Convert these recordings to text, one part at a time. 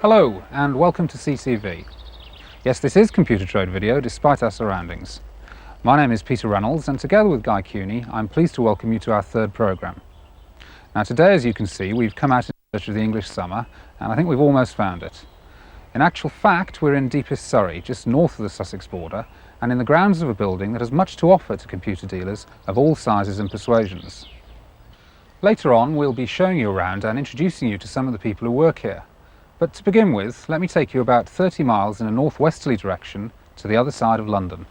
Hello and welcome to CCV. Yes, this is Computer Trade Video despite our surroundings. My name is Peter Reynolds and together with Guy Cuny I'm pleased to welcome you to our third programme. Now today, as you can see, we've come out in search of the English summer and I think we've almost found it. In actual fact, we're in deepest Surrey, just north of the Sussex border, and in the grounds of a building that has much to offer to computer dealers of all sizes and persuasions. Later on we'll be showing you around and introducing you to some of the people who work here. But to begin with, let me take you about 30 miles in a northwesterly direction to the other side of London.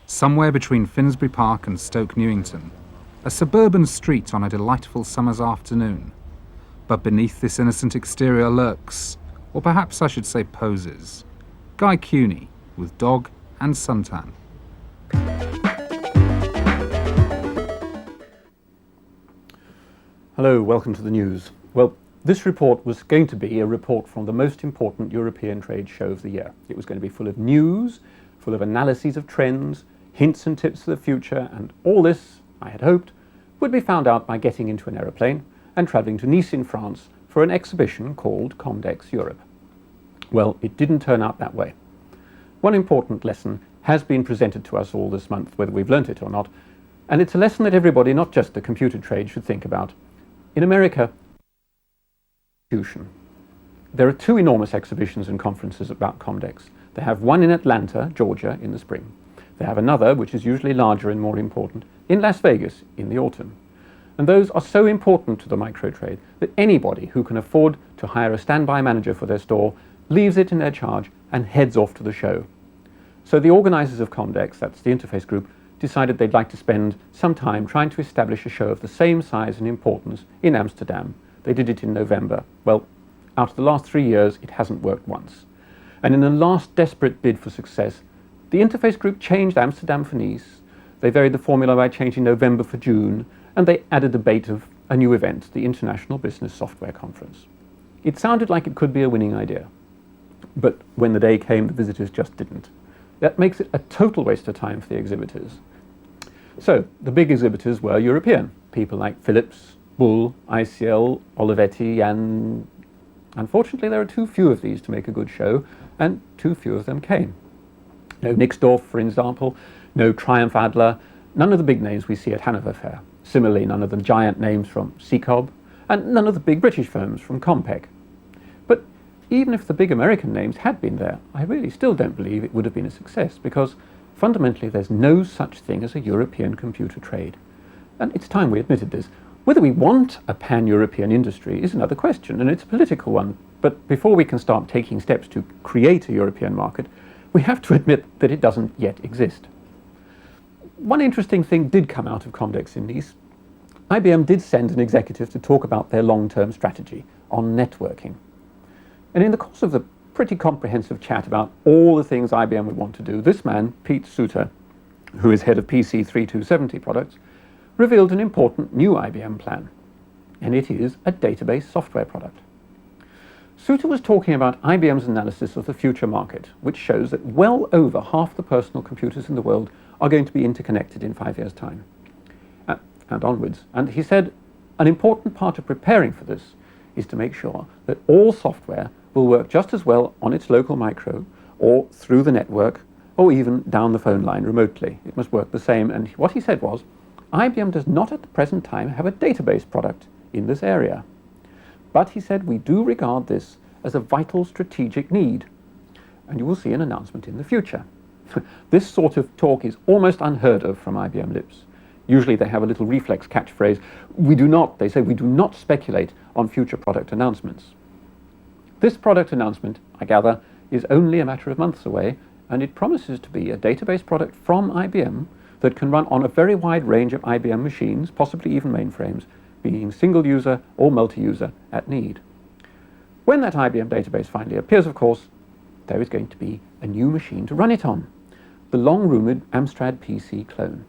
Somewhere between Finsbury Park and Stoke Newington, a suburban street on a delightful summer's afternoon. But beneath this innocent exterior lurks, or perhaps I should say poses, Guy Cuny with dog and suntan. Hello, welcome to the news. Well, this report was going to be a report from the most important European trade show of the year. It was going to be full of news, full of analyses of trends, hints and tips for the future, and all this, I had hoped, would be found out by getting into an aeroplane and travelling to Nice in France for an exhibition called Comdex Europe. Well, it didn't turn out that way. One important lesson has been presented to us all this month, whether we've learnt it or not, and it's a lesson that everybody, not just the computer trade, should think about. In America, there are two enormous exhibitions and conferences about Comdex. They have one in Atlanta, Georgia, in the spring. They have another, which is usually larger and more important, in Las Vegas in the autumn. And those are so important to the micro trade that anybody who can afford to hire a standby manager for their store leaves it in their charge and heads off to the show. So the organisers of Comdex, that's the interface group, decided they'd like to spend some time trying to establish a show of the same size and importance in Amsterdam. They did it in November. Well, out of the last 3 years, it hasn't worked once. And in the last desperate bid for success, the interface group changed Amsterdam for Nice. They varied the formula by changing November for June, and they added a date of a new event, the International Business Software Conference. It sounded like it could be a winning idea, but when the day came, the visitors just didn't. That makes it a total waste of time for the exhibitors. So, the big exhibitors were European, people like Philips, Bull, ICL, Olivetti, and unfortunately there are too few of these to make a good show, and too few of them came. No Nixdorf, for example, no Triumph Adler, none of the big names we see at Hanover Fair. Similarly, none of the giant names from Secob, and none of the big British firms from Compec. But even if the big American names had been there, I really still don't believe it would have been a success, because fundamentally there's no such thing as a European computer trade. And it's time we admitted this. Whether we want a pan-European industry is another question, and it's a political one. But before we can start taking steps to create a European market, we have to admit that it doesn't yet exist. One interesting thing did come out of Comdex in Nice. IBM did send an executive to talk about their long-term strategy on networking. And in the course of the pretty comprehensive chat about all the things IBM would want to do, this man, Pete Suter, who is head of PC 3270 products, revealed an important new IBM plan, and it is a database software product. Suter was talking about IBM's analysis of the future market, which shows that well over half the personal computers in the world are going to be interconnected in 5 years' time, and onwards. And he said an important part of preparing for this is to make sure that all software will work just as well on its local micro, or through the network, or even down the phone line remotely. It must work the same. And what he said was, IBM does not at the present time have a database product in this area. But he said, we do regard this as a vital strategic need. And you will see an announcement in the future. This sort of talk is almost unheard of from IBM lips. Usually they have a little reflex catchphrase. They say, we do not speculate on future product announcements. This product announcement, I gather, is only a matter of months away, and it promises to be a database product from IBM that can run on a very wide range of IBM machines, possibly even mainframes, being single-user or multi-user at need. When that IBM database finally appears, of course, there is going to be a new machine to run it on, the long-rumoured Amstrad PC clone.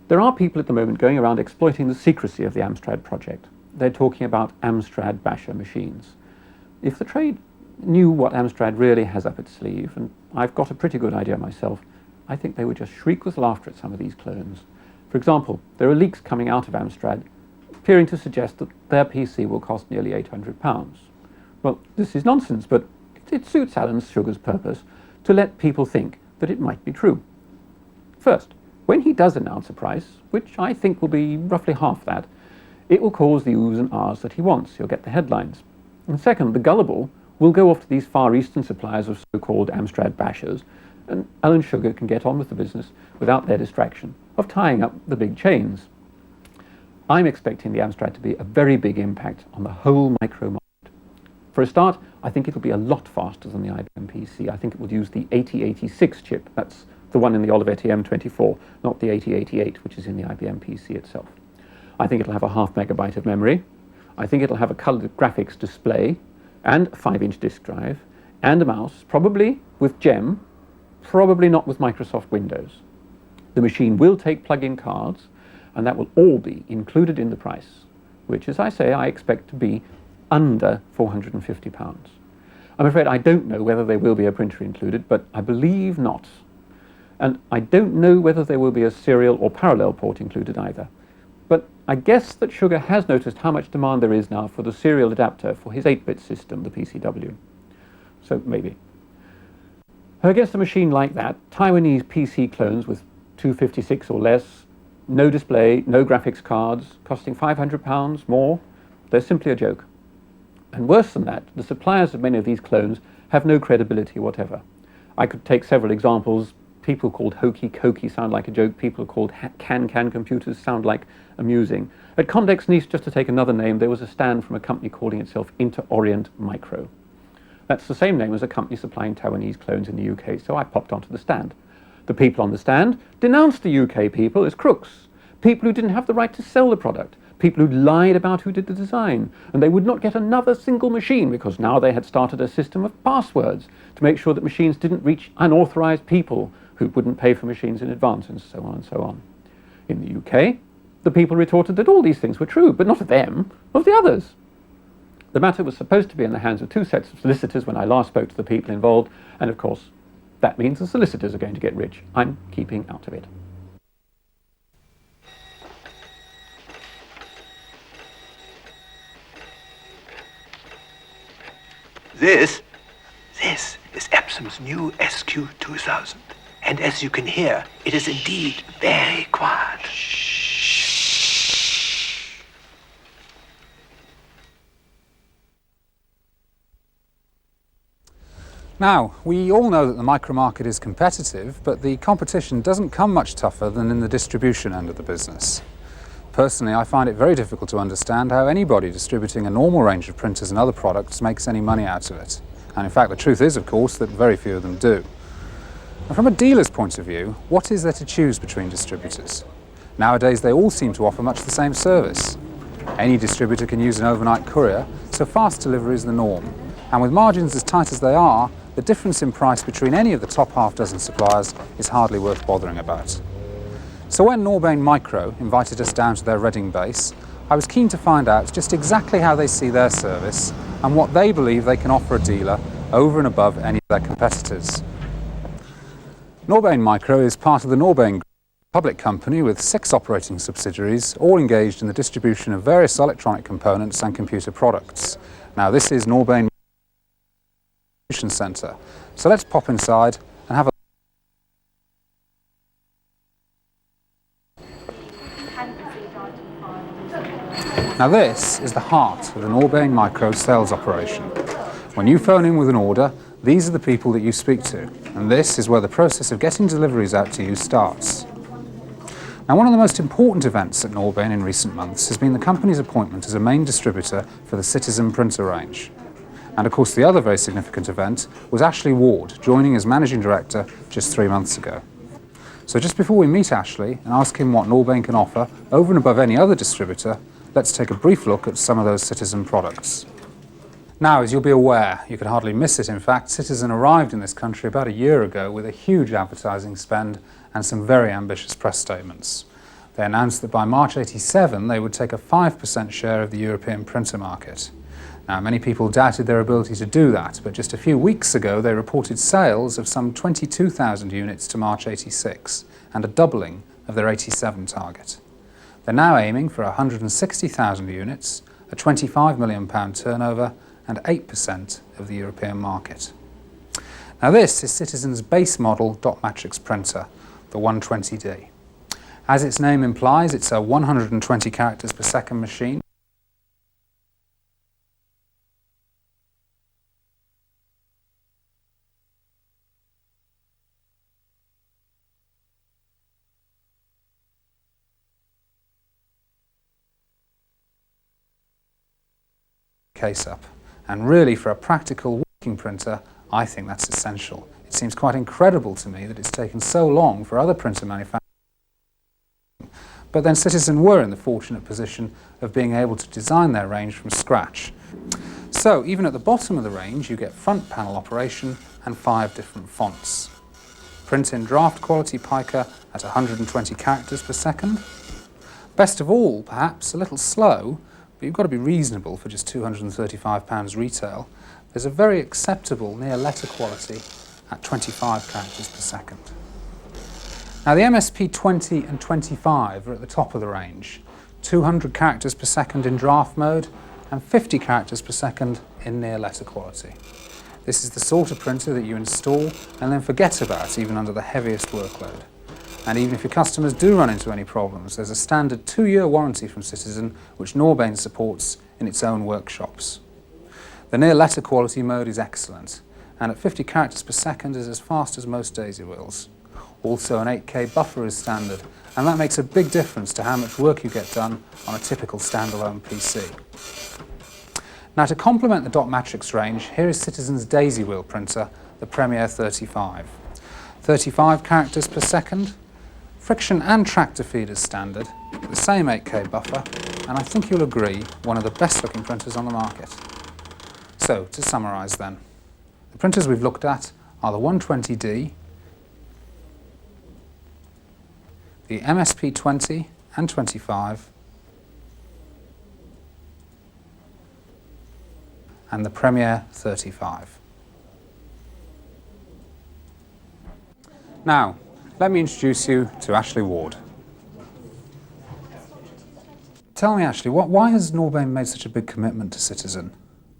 There are people at the moment going around exploiting the secrecy of the Amstrad project. They're talking about Amstrad basher machines. If the trade knew what Amstrad really has up its sleeve, and I've got a pretty good idea myself, I think they would just shriek with laughter at some of these clones. For example, there are leaks coming out of Amstrad appearing to suggest that their PC will cost nearly £800. Well, this is nonsense, but it suits Alan Sugar's purpose to let people think that it might be true. First, when he does announce a price, which I think will be roughly half that, it will cause the oohs and ahs that he wants. He'll get the headlines. And second, the gullible will go off to these Far Eastern suppliers of so-called Amstrad bashers, and Alan Sugar can get on with the business without their distraction of tying up the big chains. I'm expecting the Amstrad to be a very big impact on the whole micro market. For a start, I think it'll be a lot faster than the IBM PC. I think it will use the 8086 chip. That's the one in the Olivetti M24, not the 8088, which is in the IBM PC itself. I think it'll have a 0.5 megabyte of memory. I think it'll have a colored graphics display and a 5-inch disk drive and a mouse, probably with GEM, probably not with Microsoft Windows. The machine will take plug-in cards, and that will all be included in the price, which, as I say, I expect to be under £450. I'm afraid I don't know whether there will be a printer included, but I believe not. And I don't know whether there will be a serial or parallel port included either. But I guess that Sugar has noticed how much demand there is now for the serial adapter for his 8-bit system, the PCW. So maybe. Against a machine like that, Taiwanese PC clones with 256 or less, no display, no graphics cards, costing £500 more, they're simply a joke. And worse than that, the suppliers of many of these clones have no credibility whatever. I could take several examples. People called Hokey Cokey sound like a joke. People called Can-Can computers sound like amusing. At Comdex Nice, just to take another name, there was a stand from a company calling itself Inter-Orient Micro. That's the same name as a company supplying Taiwanese clones in the UK, so I popped onto the stand. The people on the stand denounced the UK people as crooks, people who didn't have the right to sell the product, people who lied about who did the design, and they would not get another single machine because now they had started a system of passwords to make sure that machines didn't reach unauthorized people who wouldn't pay for machines in advance, and so on and so on. In the UK, the people retorted that all these things were true, but not of them, of the others. The matter was supposed to be in the hands of 2 sets of solicitors when I last spoke to the people involved, and of course, that means the solicitors are going to get rich. I'm keeping out of it. This is Epsom's new SQ2000. And as you can hear, it is indeed very quiet. Now, we all know that the micro market is competitive, but the competition doesn't come much tougher than in the distribution end of the business. Personally, I find it very difficult to understand how anybody distributing a normal range of printers and other products makes any money out of it. And in fact, the truth is, of course, that very few of them do. And from a dealer's point of view, what is there to choose between distributors? Nowadays, they all seem to offer much the same service. Any distributor can use an overnight courier, so fast delivery is the norm. And with margins as tight as they are, the difference in price between any of the top half dozen suppliers is hardly worth bothering about. So when Norbane Micro invited us down to their Reading base, I was keen to find out just exactly how they see their service and what they believe they can offer a dealer over and above any of their competitors. Norbane Micro is part of the Norbane Group, a public company with 6 operating subsidiaries, all engaged in the distribution of various electronic components and computer products. Now, this is Norbane Distribution Centre, so let's pop inside and have a Now this is the heart of the Norbane Micro sales operation. When you phone in with an order, these are the people that you speak to, and this is where the process of getting deliveries out to you starts. Now, one of the most important events at Norbane in recent months has been the company's appointment as a main distributor for the Citizen printer range. And of course the other very significant event was Ashley Ward joining as Managing Director just 3 months ago. So just before we meet Ashley and ask him what Norbane can offer over and above any other distributor, let's take a brief look at some of those Citizen products. Now, as you'll be aware, you could hardly miss it in fact, Citizen arrived in this country about a year ago with a huge advertising spend and some very ambitious press statements. They announced that by March '87 they would take a 5% share of the European printer market. Now, many people doubted their ability to do that, but just a few weeks ago they reported sales of some 22,000 units to March '86 and a doubling of their '87 target. They're now aiming for 160,000 units, a £25 million turnover and 8% of the European market. Now this is Citizen's base model dot matrix printer, the 120D. As its name implies, it's a 120 characters per second machine. Case up. And really, for a practical working printer, I think that's essential. It seems quite incredible to me that it's taken so long for other printer manufacturers. But then Citizen were in the fortunate position of being able to design their range from scratch. So even at the bottom of the range, you get front panel operation and 5 different fonts. Print in draft quality pica at 120 characters per second. Best of all, perhaps, a little slow, but you've got to be reasonable for just £235 retail. There's a very acceptable near letter quality at 25 characters per second. Now the MSP 20 and 25 are at the top of the range, 200 characters per second in draft mode and 50 characters per second in near letter quality. This is the sort of printer that you install and then forget about even under the heaviest workload. And even if your customers do run into any problems, there's a standard 2-year warranty from Citizen which Norbane supports in its own workshops. The near letter quality mode is excellent, and at 50 characters per second is as fast as most daisy wheels. Also an 8K buffer is standard, and that makes a big difference to how much work you get done on a typical standalone PC. Now to complement the dot matrix range, here is Citizen's daisy wheel printer, the Premier 35. 35 characters per second, friction and tractor feeders standard, the same 8K buffer, and I think you'll agree, one of the best looking printers on the market. So, to summarise then, the printers we've looked at are the 120D, the MSP 20 and 25, and the Premier 35. Now, let me introduce you to Ashley Ward. Tell me, Ashley, why has Norbane made such a big commitment to Citizen?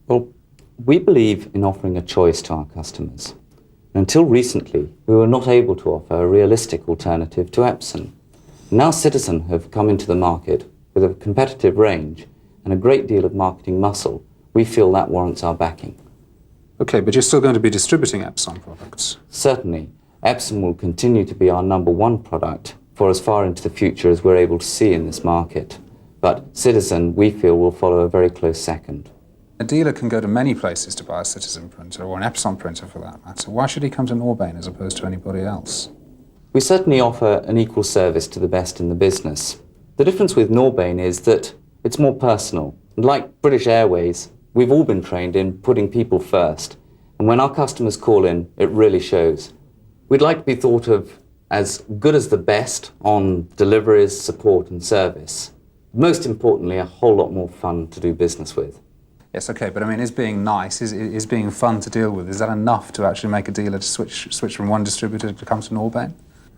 Well, we believe in offering a choice to our customers. Until recently, we were not able to offer a realistic alternative to Epson. Now Citizen have come into the market with a competitive range and a great deal of marketing muscle. We feel that warrants our backing. Okay, but you're still going to be distributing Epson products? Certainly, Epson will continue to be our #1 product for as far into the future as we're able to see in this market. But Citizen, we feel, will follow a very close second. A dealer can go to many places to buy a Citizen printer, or an Epson printer for that matter. Why should he come to Norbane as opposed to anybody else? We certainly offer an equal service to the best in the business. The difference with Norbane is that it's more personal. Like British Airways, we've all been trained in putting people first. And when our customers call in, it really shows. We'd like to be thought of as good as the best on deliveries, support and service. Most importantly, a whole lot more fun to do business with. Yes, okay, but I mean, is being nice, is being fun to deal with, is that enough to actually make a dealer to switch from one distributor to come to Norbane?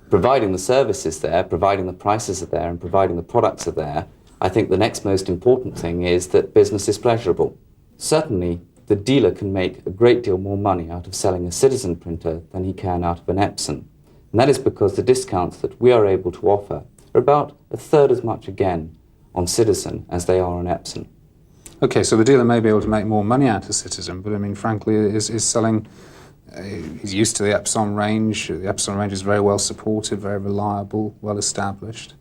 Providing the service is there, providing the prices are there and providing the products are there, I think the next most important thing is that business is pleasurable. Certainly, the dealer can make a great deal more money out of selling a Citizen printer than he can out of an Epson. And that is because the discounts that we are able to offer are about 1/3 as much again on Citizen as they are on Epson. Okay, so the dealer may be able to make more money out of Citizen, but I mean, frankly, is selling, he's used to the Epson range. The Epson range is very well supported, very reliable, well established.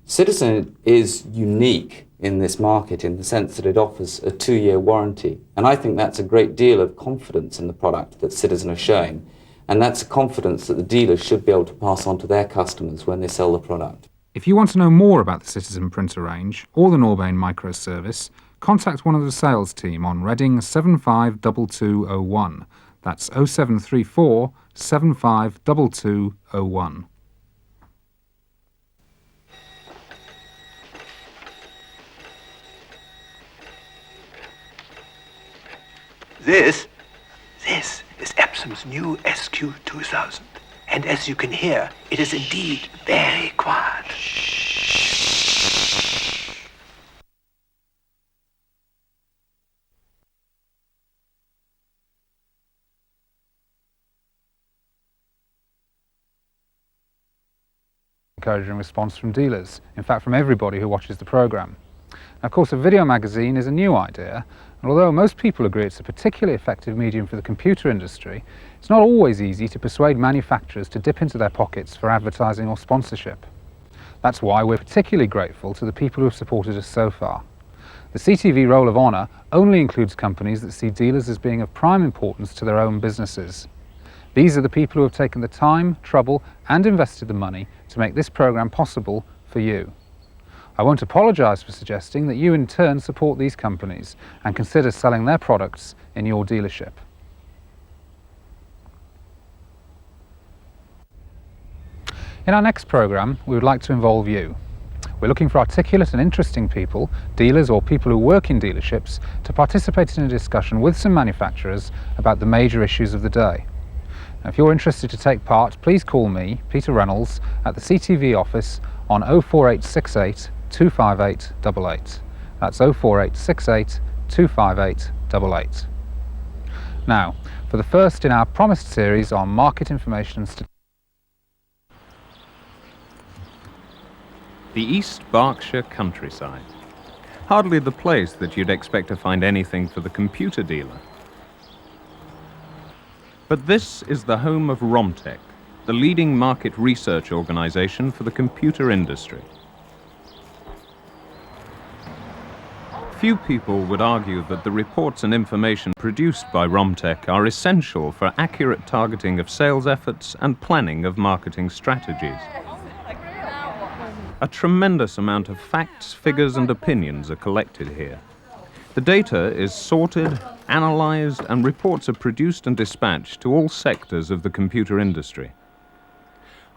Citizen is unique in this market in the sense that it offers a 2-year warranty. And I think that's a great deal of confidence in the product that Citizen are showing. And that's a confidence that the dealers should be able to pass on to their customers when they sell the product. If you want to know more about the Citizen printer range or the Norbane microservice, contact one of the sales team on Reading 752201. That's 0734 752201. This is Epsom's new SQ2000. And as you can hear, it is indeed very quiet. encouraging response from dealers, in fact from everybody who watches the programme. Of course, a video magazine is a new idea, and although most people agree it's a particularly effective medium for the computer industry, it's not always easy to persuade manufacturers to dip into their pockets for advertising or sponsorship. That's why we're particularly grateful to the people who have supported us so far. The CTV Roll of Honour only includes companies that see dealers as being of prime importance to their own businesses. These are the people who have taken the time, trouble and invested the money to make this programme possible for you. I won't apologise for suggesting that you in turn support these companies and consider selling their products in your dealership. In our next programme, we would like to involve you. We're looking for articulate and interesting people, dealers or people who work in dealerships, to participate in a discussion with some manufacturers about the major issues of the day. Now, if you're interested to take part, please call me, Peter Reynolds, at the CTV office on 04868 258 88. That's 04868 258 88. Now, for the first in our promised series on market information and statistics. The East Berkshire countryside. Hardly the place that you'd expect to find anything for the computer dealer. But this is the home of Romtech, the leading market research organization for the computer industry. Few people would argue that the reports and information produced by Romtech are essential for accurate targeting of sales efforts and planning of marketing strategies. A tremendous amount of facts, figures and opinions are collected here. The data is sorted, analysed and reports are produced and dispatched to all sectors of the computer industry.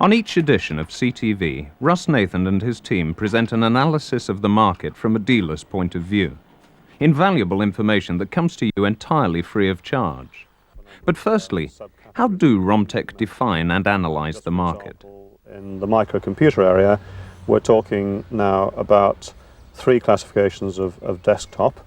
On each edition of CTV, Russ Nathan and his team present an analysis of the market from a dealer's point of view. Invaluable information that comes to you entirely free of charge. But firstly, how do Romtech define and analyse the market? In the microcomputer area, we're talking now about 3 classifications of desktop.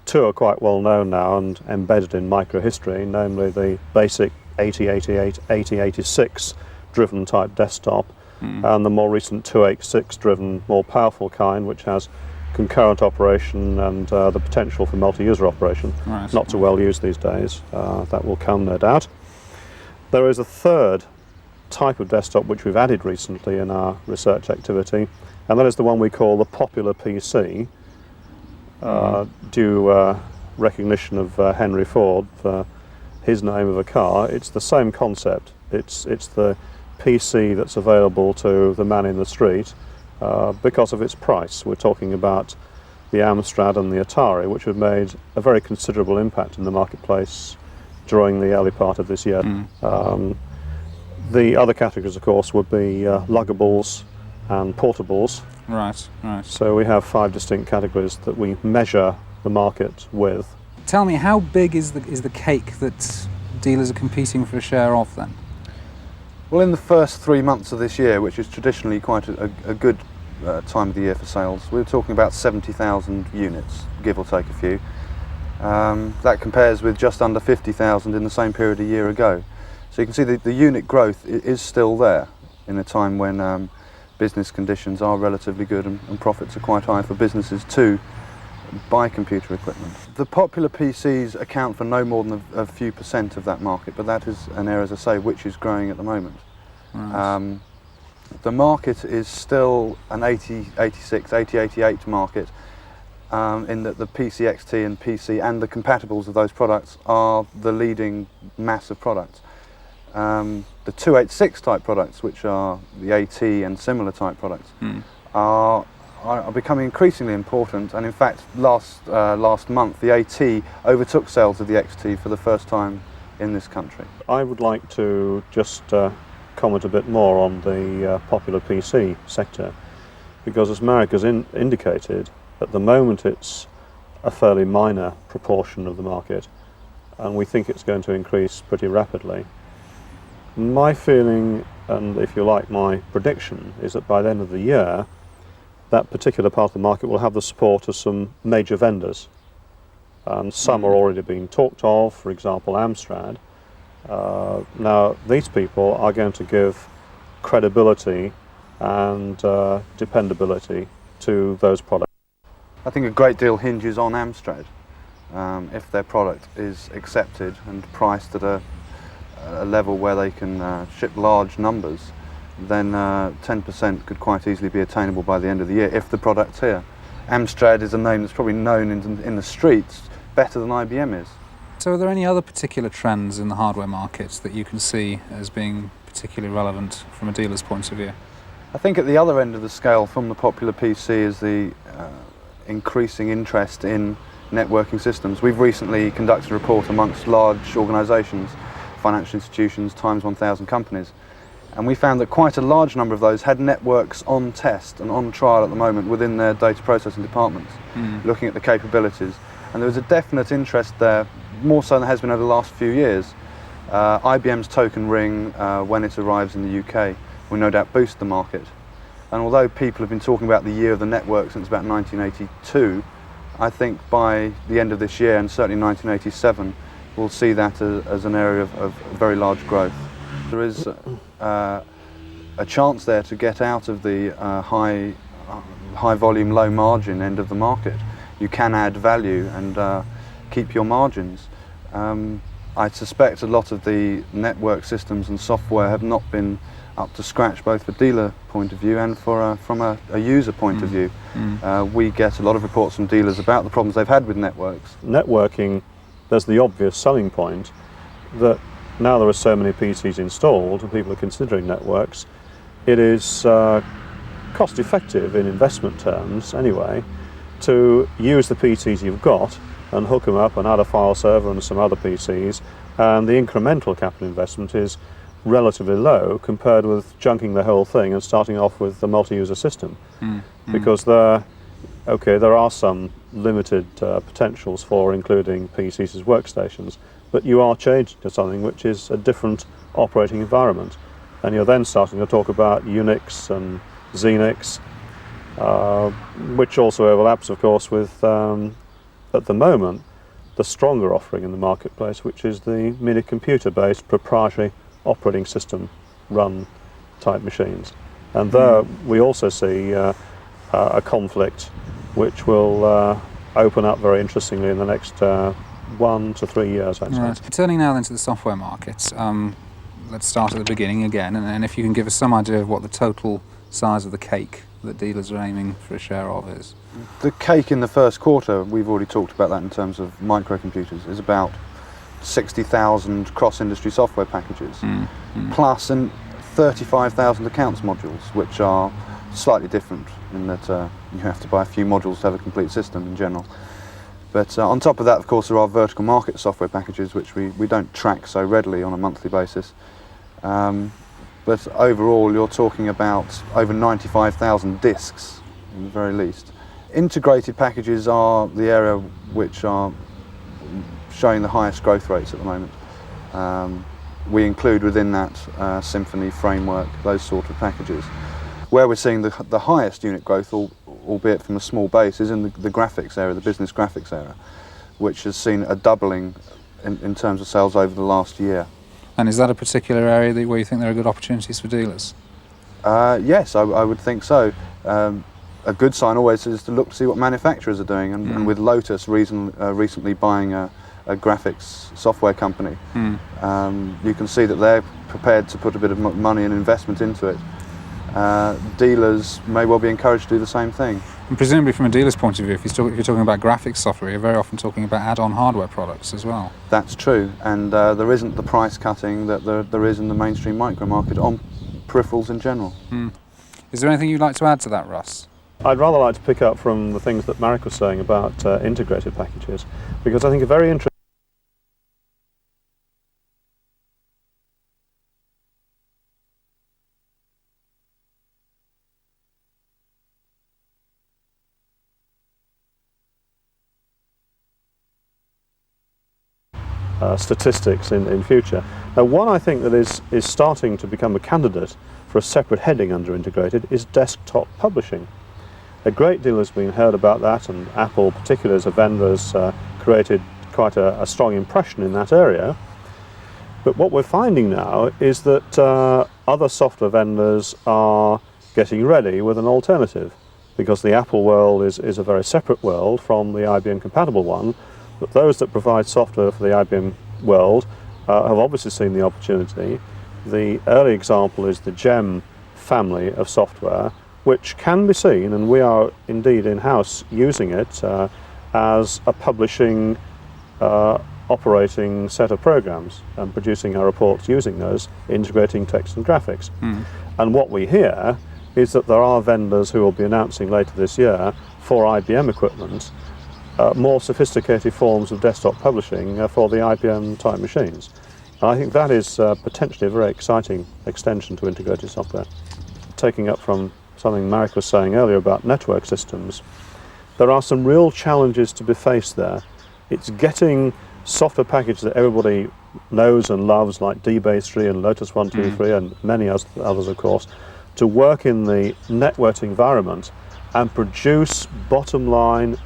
2 are quite well known now and embedded in microhistory, namely the basic 8088, 8086 driven type desktop and the more recent 286 driven, more powerful kind, which has concurrent operation and the potential for multi-user operation. Right. Not so well used these days. That will come, no doubt. There is a third type of desktop which we've added recently in our research activity, and that is the one we call the popular PC, due recognition of Henry Ford for his name of a car. It's the same concept. It's the PC that's available to the man in the street because of its price. We're talking about the Amstrad and the Atari, which have made a very considerable impact in the marketplace during the early part of this year. The other categories, of course, would be luggables and portables. Right, right. So we have 5 distinct categories that we measure the market with. Tell me, how big is the cake that dealers are competing for a share of then? Well, in the first 3 months of this year, which is traditionally quite a good time of the year for sales, we're talking about 70,000 units, give or take a few. That compares with just under 50,000 in the same period a year ago. So you can see the unit growth is still there in a time when business conditions are relatively good and profits are quite high for businesses to buy computer equipment. The popular PCs account for no more than a few percent of that market, but that is an area, as I say, which is growing at the moment. Right. The market is still an 8086, 8088 market, in that the PC XT and PC and the compatibles of those products are the leading mass of products. The 286 type products, which are the AT and similar type products, are becoming increasingly important, and in fact last month the AT overtook sales of the XT for the first time in this country. I would like to just comment a bit more on the popular PC sector, because as Marek has indicated, at the moment it's a fairly minor proportion of the market, and we think it's going to increase pretty rapidly. My feeling, and if you like my prediction, is that by the end of the year that particular part of the market will have the support of some major vendors, and some are already being talked of, for example Amstrad. Now these people are going to give credibility and dependability to those products. I think a great deal hinges on Amstrad. If their product is accepted and priced at a level where they can ship large numbers, then 10% could quite easily be attainable by the end of the year if the product's here. Amstrad is a name that's probably known in the streets better than IBM is. So are there any other particular trends in the hardware markets that you can see as being particularly relevant from a dealer's point of view? I think at the other end of the scale from the popular PC is the increasing interest in networking systems. We've recently conducted a report amongst large organisations, financial institutions, Times 1000 companies, and we found that quite a large number of those had networks on test and on trial at the moment within their data processing departments, looking at the capabilities. And there was a definite interest there, more so than there has been over the last few years. IBM's Token Ring, when it arrives in the UK, will no doubt boost the market. And although people have been talking about the year of the network since about 1982, I think by the end of this year, and certainly 1987, we'll see that as an area of very large growth. There is a chance there to get out of the high volume, low margin end of the market. You can add value and keep your margins. I suspect a lot of the network systems and software have not been up to scratch, both for dealer point of view and from a user point of view. We get a lot of reports from dealers about the problems they've had with networks. Networking, there's the obvious selling point that now there are so many PCs installed and people are considering networks, it is cost effective in investment terms anyway to use the PCs you've got and hook them up and add a file server and some other PCs, and the incremental capital investment is relatively low compared with junking the whole thing and starting off with the multi-user system. Because there are some limited potentials for including PCs as workstations, but you are changing to something which is a different operating environment, and you're then starting to talk about Unix and Xenix, which also overlaps of course with at the moment the stronger offering in the marketplace, which is the mini computer based proprietary operating system run type machines. And there we also see a conflict which will open up very interestingly in the next 1 to 3 years, I'd say. Right. Turning now then to the software markets, let's start at the beginning again, and if you can give us some idea of what the total size of the cake that dealers are aiming for a share of is. The cake in the first quarter, we've already talked about that in terms of microcomputers, is about 60,000 cross-industry software packages, plus 35,000 accounts modules, which are slightly different in that you have to buy a few modules to have a complete system in general. But on top of that, of course, there are vertical market software packages, which we don't track so readily on a monthly basis. But overall, you're talking about over 95,000 disks, in the very least. Integrated packages are the area which are showing the highest growth rates at the moment. We include within that Symphony framework, those sort of packages. Where we're seeing the highest unit growth, albeit from a small base, is in the graphics area, the business graphics area, which has seen a doubling in terms of sales over the last year. And is that a particular area where you think there are good opportunities for dealers? Yes, I would think so. A good sign always is to look to see what manufacturers are doing, and with Lotus recently buying a graphics software company, you can see that they're prepared to put a bit of money and investment into it. Dealers may well be encouraged to do the same thing. And presumably from a dealer's point of view, if you're talking about graphics software, you're very often talking about add-on hardware products as well. That's true, and there isn't the price cutting that there is in the mainstream micro market on peripherals in general. Is there anything you'd like to add to that, Russ? I'd rather like to pick up from the things that Marek was saying about integrated packages, because I think a very interesting statistics in future. Now, one I think that is starting to become a candidate for a separate heading under integrated is desktop publishing. A great deal has been heard about that, and Apple, particularly as a vendor, has created quite a strong impression in that area. But what we're finding now is that other software vendors are getting ready with an alternative, because the Apple world is a very separate world from the IBM compatible one, but those that provide software for the IBM world have obviously seen the opportunity. The early example is the GEM family of software, which can be seen, and we are indeed in-house using it as a publishing operating set of programs and producing our reports using those, integrating text and graphics. And what we hear is that there are vendors who will be announcing later this year for IBM equipment more sophisticated forms of desktop publishing for the IBM type machines. And I think that is potentially a very exciting extension to integrated software. Taking up from something Marek was saying earlier about network systems, there are some real challenges to be faced there. It's getting software packages that everybody knows and loves, like DBase3 and Lotus 123 and many others, of course, to work in the networked environment and produce bottom line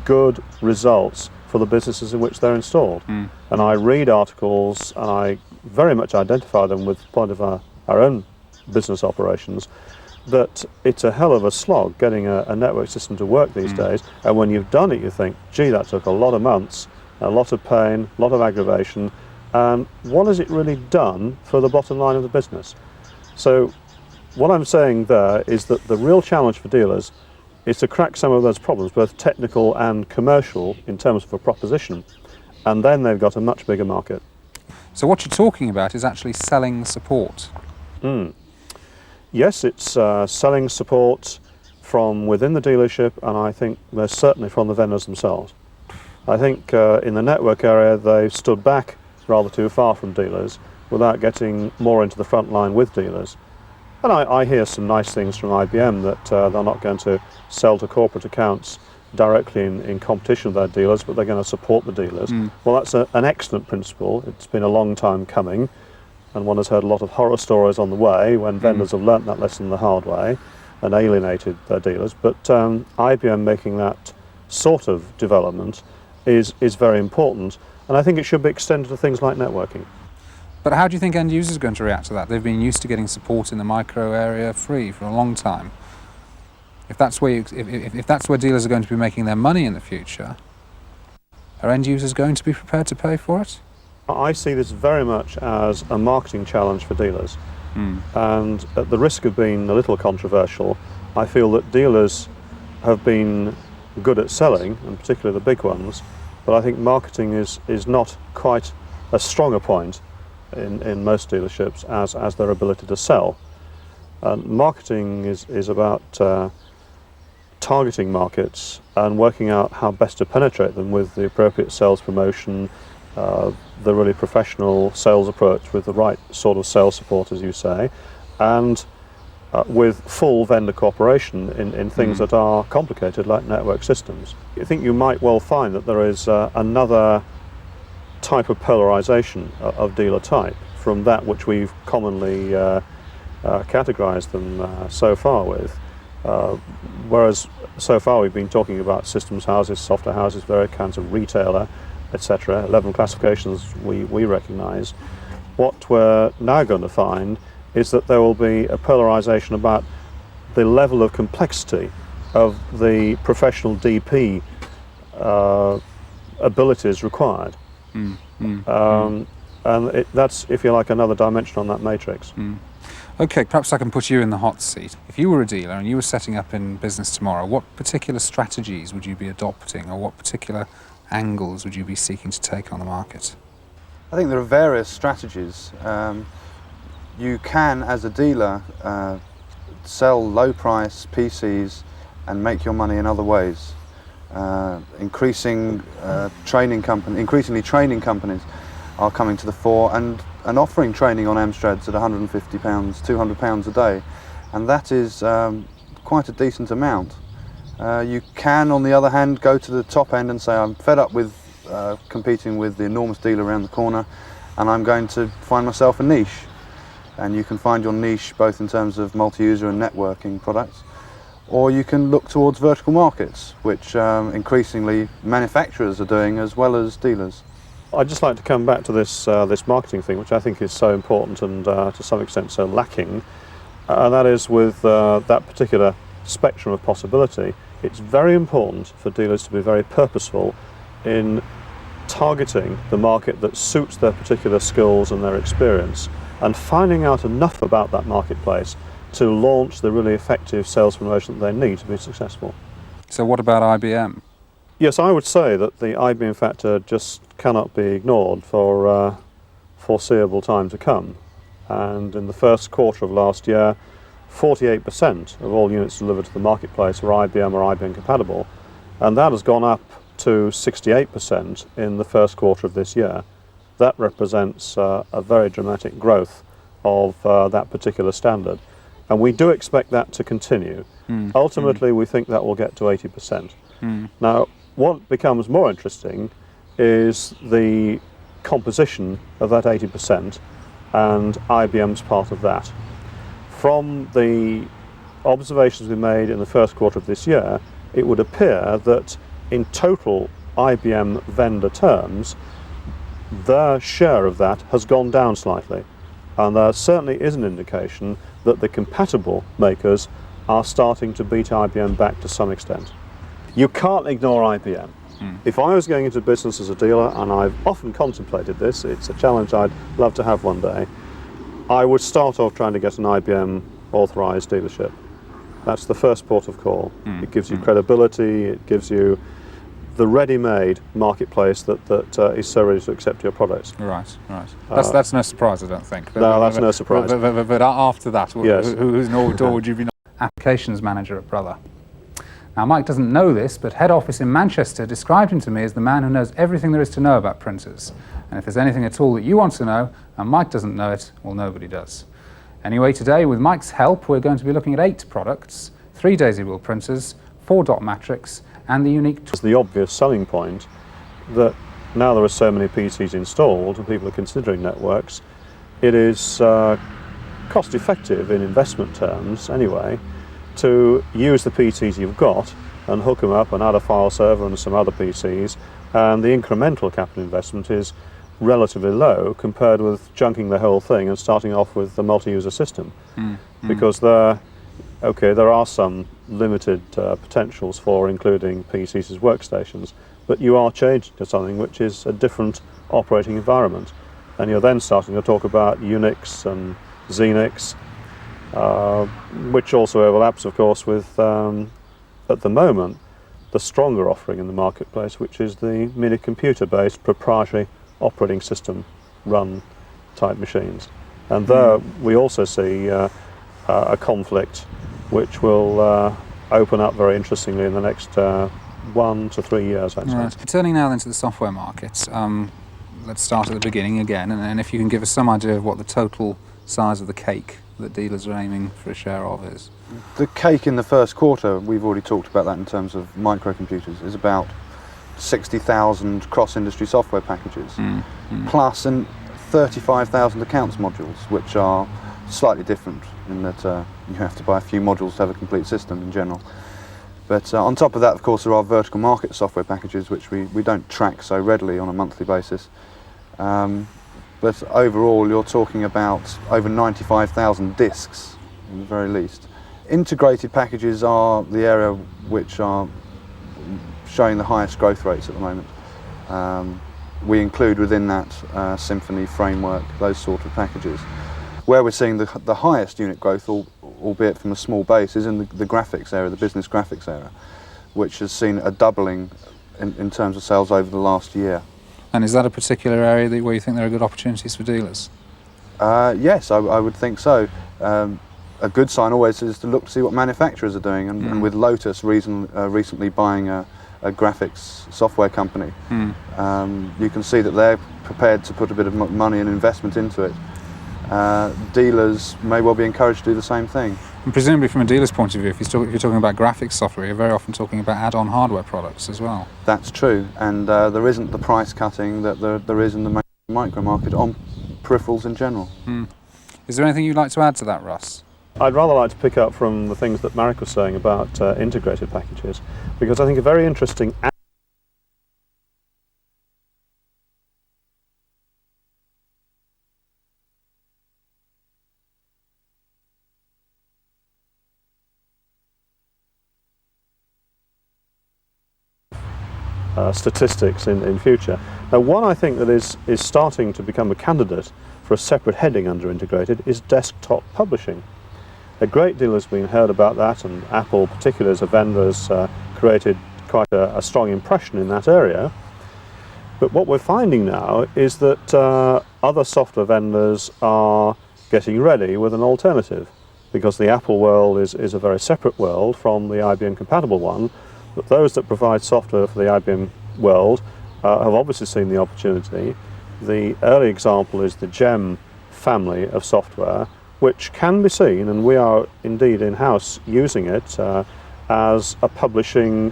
good results for the businesses in which they're installed. And I read articles and I very much identify them with the point of our own business operations, that it's a hell of a slog getting a network system to work these days, and when you've done it you think, gee, that took a lot of months, a lot of pain, a lot of aggravation, and what has it really done for the bottom line of the business? So what I'm saying there is that the real challenge for dealers is to crack some of those problems, both technical and commercial in terms of a proposition, and then they've got a much bigger market. So what you're talking about is actually selling support. Yes, it's selling support from within the dealership, and I think most certainly from the vendors themselves. I think in the network area they've stood back rather too far from dealers without getting more into the front line with dealers. And I hear some nice things from IBM that they're not going to sell to corporate accounts directly in competition with their dealers, but they're going to support the dealers. Well, that's an excellent principle. It's been a long time coming, and one has heard a lot of horror stories on the way when vendors have learnt that lesson the hard way and alienated their dealers. But IBM making that sort of development is very important, and I think it should be extended to things like networking. But how do you think end users are going to react to that? They've been used to getting support in the micro area free for a long time. If that's where if that's where dealers are going to be making their money in the future, are end users going to be prepared to pay for it? I see this very much as a marketing challenge for dealers. And at the risk of being a little controversial, I feel that dealers have been good at selling, and particularly the big ones, but I think marketing is not quite as strong a point in most dealerships as their ability to sell. Marketing is about targeting markets and working out how best to penetrate them with the appropriate sales promotion, the really professional sales approach with the right sort of sales support, as you say, and with full vendor cooperation in things that are complicated like network systems. I think you might well find that there is another type of polarization of dealer type from that which we've commonly categorized them so far with. Whereas so far we've been talking about systems houses, software houses, various kinds of retailer, etc. 11 classifications we recognize. What we're now going to find is that there will be a polarization about the level of complexity of the professional DP abilities required. And that's, if you like, another dimension on that matrix. Okay, perhaps I can put you in the hot seat. If you were a dealer and you were setting up in business tomorrow, what particular strategies would you be adopting, or what particular angles would you be seeking to take on the market? I think there are various strategies. You can, as a dealer, sell low-price PCs and make your money in other ways. Increasingly, training companies are coming to the fore and offering training on Amstrads at £150, £200 a day, and that is quite a decent amount. You can, on the other hand, go to the top end and say, I'm fed up with competing with the enormous dealer around the corner, and I'm going to find myself a niche. And you can find your niche both in terms of multi-user and networking products, or you can look towards vertical markets, which increasingly manufacturers are doing as well as dealers. I'd just like to come back to this marketing thing, which I think is so important and to some extent so lacking. And that is with that particular spectrum of possibility, it's very important for dealers to be very purposeful in targeting the market that suits their particular skills and their experience, and finding out enough about that marketplace to launch the really effective sales promotion that they need to be successful. So what about IBM? Yes, I would say that the IBM factor just cannot be ignored for foreseeable time to come. And in the first quarter of last year, 48% of all units delivered to the marketplace were IBM or IBM compatible, and that has gone up to 68% in the first quarter of this year. That represents a very dramatic growth of that particular standard, and we do expect that to continue. Ultimately, we think that will get to 80%. Now, what becomes more interesting is the composition of that 80% and IBM's part of that. From the observations we made in the first quarter of this year, it would appear that in total IBM vendor terms, their share of that has gone down slightly. And there certainly is an indication that the compatible makers are starting to beat IBM back to some extent. You can't ignore IBM. If I was going into business as a dealer, and I've often contemplated this, it's a challenge I'd love to have one day, I would start off trying to get an IBM authorized dealership. That's the first port of call. It gives you credibility, it gives you the ready-made marketplace that is so ready to accept your products. Right. That's no surprise, I don't think. No, that's no surprise. But after that, Yes. whose door would you be? Applications manager at Brother. Now, Mike doesn't know this, but head office in Manchester described him to me as the man who knows everything there is to know about printers. And if there's anything at all that you want to know, and Mike doesn't know it, well, nobody does. Anyway, today, with Mike's help, we're going to be looking at 8 products, 3 daisy wheel printers, 4 dot matrix, and the unique... It's the obvious selling point that now there are so many PCs installed and people are considering networks, it is cost effective in investment terms anyway to use the PCs you've got and hook them up and add a file server and some other PCs, and the incremental capital investment is relatively low compared with junking the whole thing and starting off with the multi-user system. Because there are some limited potentials for including PCs as workstations, but you are changing to something which is a different operating environment, and you're then starting to talk about Unix and Xenix, which also overlaps, of course, with at the moment the stronger offering in the marketplace, which is the mini computer-based proprietary operating system run type machines. And there we also see a conflict which will open up very interestingly in the next 1 to 3 years, I'd say. Right. Turning now then to the software market, let's start at the beginning again, and if you can give us some idea of what the total size of the cake that dealers are aiming for a share of is. The cake in the first quarter, we've already talked about that in terms of microcomputers, is about 60,000 cross-industry software packages, plus 35,000 accounts modules, which are slightly different in that you have to buy a few modules to have a complete system in general. But on top of that, of course, there are vertical market software packages, which we don't track so readily on a monthly basis. But overall, you're talking about over 95,000 disks, in the very least. Integrated packages are the area which are showing the highest growth rates at the moment. We include within that Symphony framework, those sort of packages. Where we're seeing the highest unit growth, albeit from a small base, is in the graphics area, the business graphics area, which has seen a doubling in terms of sales over the last year. And is that a particular area where you think there are good opportunities for dealers? Yes, I would think so. A good sign always is to look to see what manufacturers are doing, and with Lotus recently buying a graphics software company, you can see that they're prepared to put a bit of money and investment into it. Dealers may well be encouraged to do the same thing. And presumably from a dealer's point of view, if you're talking about graphics software, you're very often talking about add-on hardware products as well. That's true, and there isn't the price cutting that there is in the micro market on peripherals in general. Is there anything you'd like to add to that, Russ? I'd rather like to pick up from the things that Marek was saying about integrated packages, because I think a very interesting statistics in future. Now, one I think that is starting to become a candidate for a separate heading under integrated is desktop publishing. A great deal has been heard about that, and Apple, particularly as a vendor, has created quite a strong impression in that area. But what we're finding now is that other software vendors are getting ready with an alternative, because the Apple world is a very separate world from the IBM compatible one. But those that provide software for the IBM world have obviously seen the opportunity. The early example is the GEM family of software, which can be seen, and we are indeed in-house using it as a publishing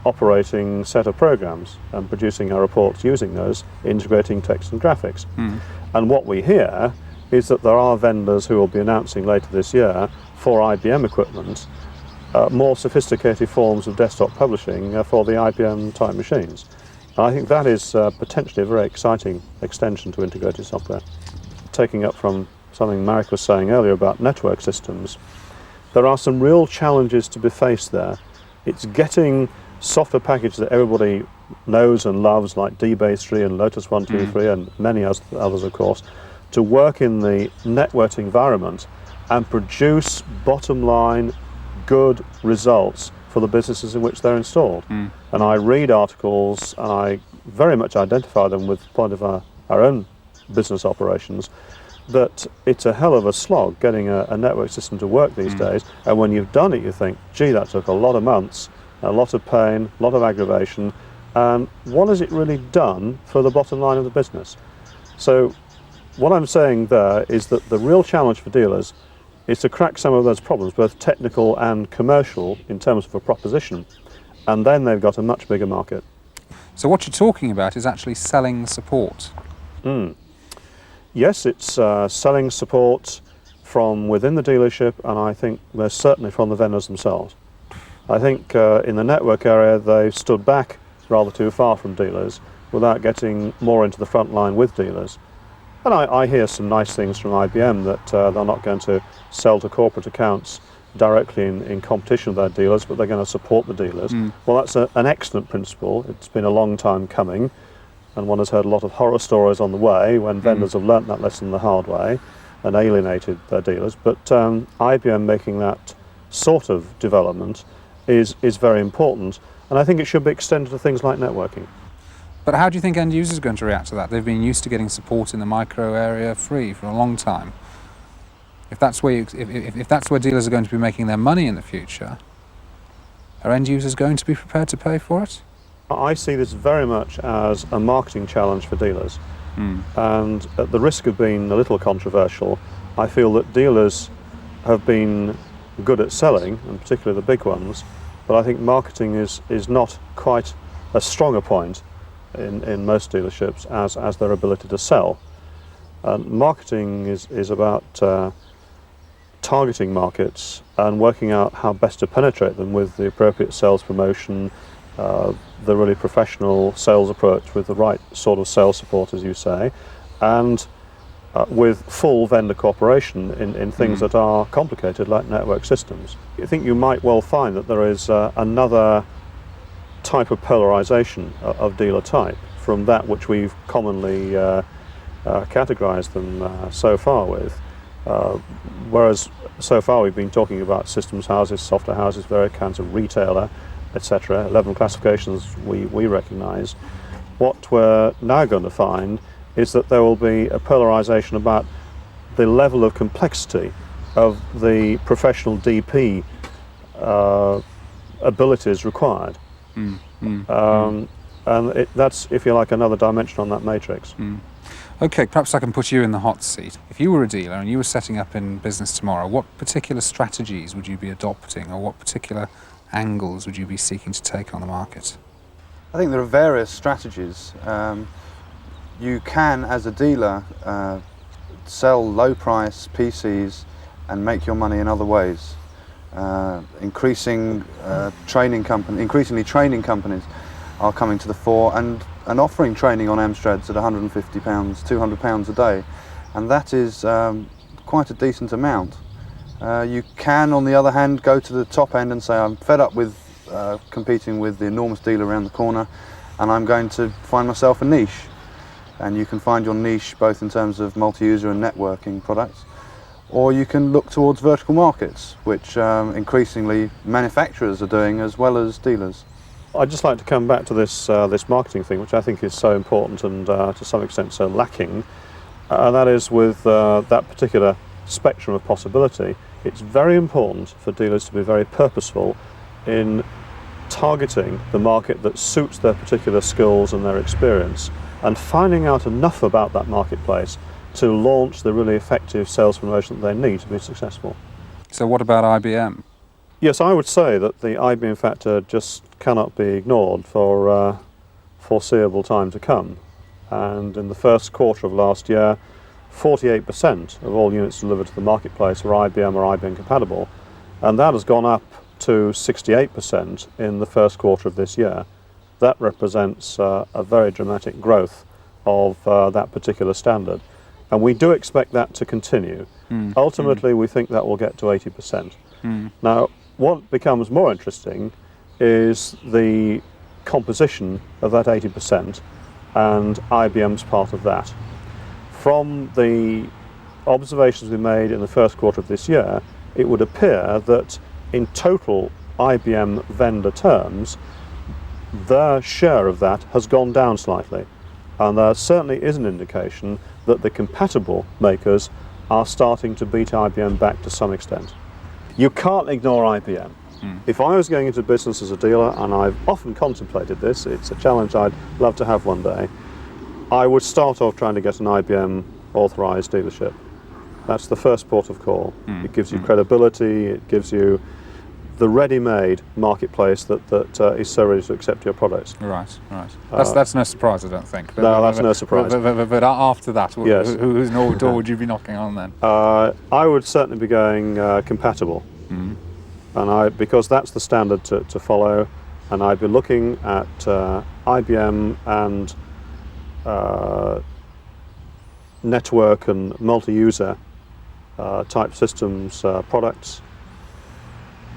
operating set of programs and producing our reports using those, integrating text and graphics. And what we hear is that there are vendors who will be announcing later this year for IBM equipment more sophisticated forms of desktop publishing for the IBM type machines. And I think that is potentially a very exciting extension to integrated software. Taking up from something Marek was saying earlier about network systems, there are some real challenges to be faced there. It's getting software packages that everybody knows and loves, like DBase3 and Lotus 123 and many others, of course, to work in the networked environment and produce bottom line good results for the businesses in which they're installed. And I read articles and I very much identify them with the point of our own business operations, that it's a hell of a slog getting a network system to work these days, and when you've done it you think, gee, that took a lot of months, a lot of pain, a lot of aggravation, and what has it really done for the bottom line of the business? So what I'm saying there is that the real challenge for dealers is to crack some of those problems, both technical and commercial, in terms of a proposition, and then they've got a much bigger market. So what you're talking about is actually selling support. Yes, it's selling support from within the dealership, and I think they're certainly from the vendors themselves. I think in the network area they've stood back rather too far from dealers without getting more into the front line with dealers. And I hear some nice things from IBM that they're not going to sell to corporate accounts directly in competition with their dealers, but they're going to support the dealers. Well, that's an excellent principle. It's been a long time coming, and one has heard a lot of horror stories on the way when vendors have learnt that lesson the hard way and alienated their dealers. But IBM making that sort of development is very important, and I think it should be extended to things like networking. But how do you think end users are going to react to that? They've been used to getting support in the micro area free for a long time. If that's where if that's where dealers are going to be making their money in the future, are end users going to be prepared to pay for it? I see this very much as a marketing challenge for dealers. And at the risk of being a little controversial, I feel that dealers have been good at selling, and particularly the big ones, but I think marketing is not quite as strong a point in most dealerships as their ability to sell. Marketing is about targeting markets and working out how best to penetrate them with the appropriate sales promotion, the really professional sales approach with the right sort of sales support, as you say, and with full vendor cooperation in things that are complicated like network systems. I think you might well find that there is another type of polarization of dealer type from that which we've commonly categorized them so far with. Whereas so far we've been talking about systems houses, software houses, various kinds of retailer, etc. 11 classifications we recognize. What we're now going to find is that there will be a polarization about the level of complexity of the professional DP abilities required. And that's, if you like, another dimension on that matrix. Okay, perhaps I can put you in the hot seat. If you were a dealer and you were setting up in business tomorrow, what particular strategies would you be adopting, or what particular angles would you be seeking to take on the market? I think there are various strategies. You can, as a dealer, sell low-price PCs and make your money in other ways. Increasingly, training companies are coming to the fore and offering training on Amstrads at £150, £200 a day, and that is quite a decent amount. You can, on the other hand, go to the top end and say, I'm fed up with competing with the enormous dealer around the corner, and I'm going to find myself a niche. And you can find your niche both in terms of multi-user and networking products, or you can look towards vertical markets, which increasingly manufacturers are doing as well as dealers. I'd just like to come back to this marketing thing, which I think is so important and to some extent so lacking, and that is with that particular spectrum of possibility. It's very important for dealers to be very purposeful in targeting the market that suits their particular skills and their experience, and finding out enough about that marketplace to launch the really effective sales promotion that they need to be successful. So what about IBM? Yes, I would say that the IBM factor just cannot be ignored for foreseeable time to come. And in the first quarter of last year, 48% of all units delivered to the marketplace were IBM or IBM compatible, and that has gone up to 68% in the first quarter of this year. That represents a very dramatic growth of that particular standard, and we do expect that to continue. Ultimately, we think that will get to 80%. Now, what becomes more interesting is the composition of that 80% and IBM's part of that. From the observations we made in the first quarter of this year, it would appear that in total IBM vendor terms, their share of that has gone down slightly. And there certainly is an indication that the compatible makers are starting to beat IBM back to some extent. You can't ignore IBM. If I was going into business as a dealer, and I've often contemplated this, it's a challenge I'd love to have one day, I would start off trying to get an IBM authorized dealership. That's the first port of call. It gives you credibility, it gives you the ready-made marketplace that is so ready to accept your products. Right. That's no surprise, I don't think. No, that's no surprise. But after that, Yes. whose door would you be knocking on then? I would certainly be going compatible, and because that's the standard to follow, and I'd be looking at IBM and network and multi-user type systems products,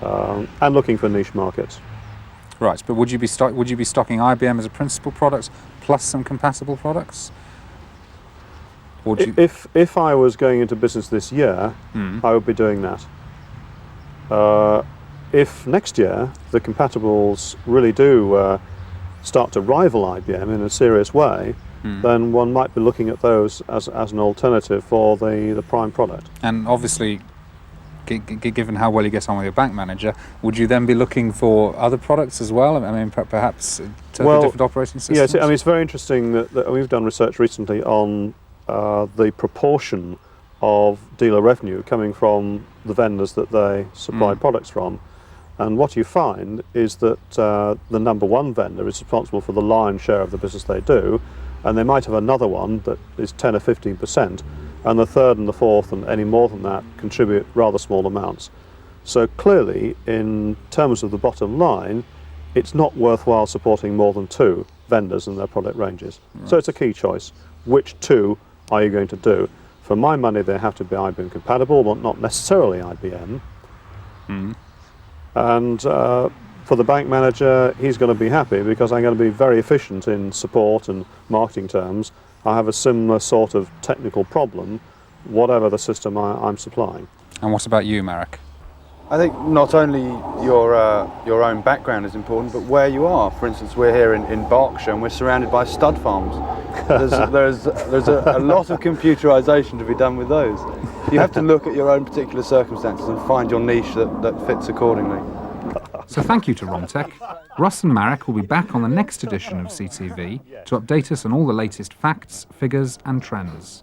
and looking for niche markets. Right, but would you be stocking IBM as a principal product plus some compatible products? Or do you... If I was going into business this year, I would be doing that. If next year the compatibles really do start to rival IBM in a serious way, then one might be looking at those as an alternative for the prime product. And obviously, given how well you get on with your bank manager, would you then be looking for other products as well? I mean, perhaps different operating systems? Yes, I mean, it's very interesting that we've done research recently on the proportion of dealer revenue coming from the vendors that they supply products from. And what you find is that the number one vendor is responsible for the lion's share of the business they do, and they might have another one that is 10 or 15%, and the third and the fourth and any more than that contribute rather small amounts. So clearly, in terms of the bottom line, it's not worthwhile supporting more than two vendors and their product ranges. Right. So it's a key choice. Which two are you going to do? For my money, they have to be IBM compatible, but not necessarily IBM. And for the bank manager, he's going to be happy because I'm going to be very efficient in support and marketing terms. I have a similar sort of technical problem, whatever the system I'm supplying. And what about you, Marek? I think not only your own background is important, but where you are. For instance, we're here in Berkshire and we're surrounded by stud farms. There's a lot of computerization to be done with those. You have to look at your own particular circumstances and find your niche that fits accordingly. So thank you to Romtech. Russ and Marek will be back on the next edition of CTV to update us on all the latest facts, figures and trends.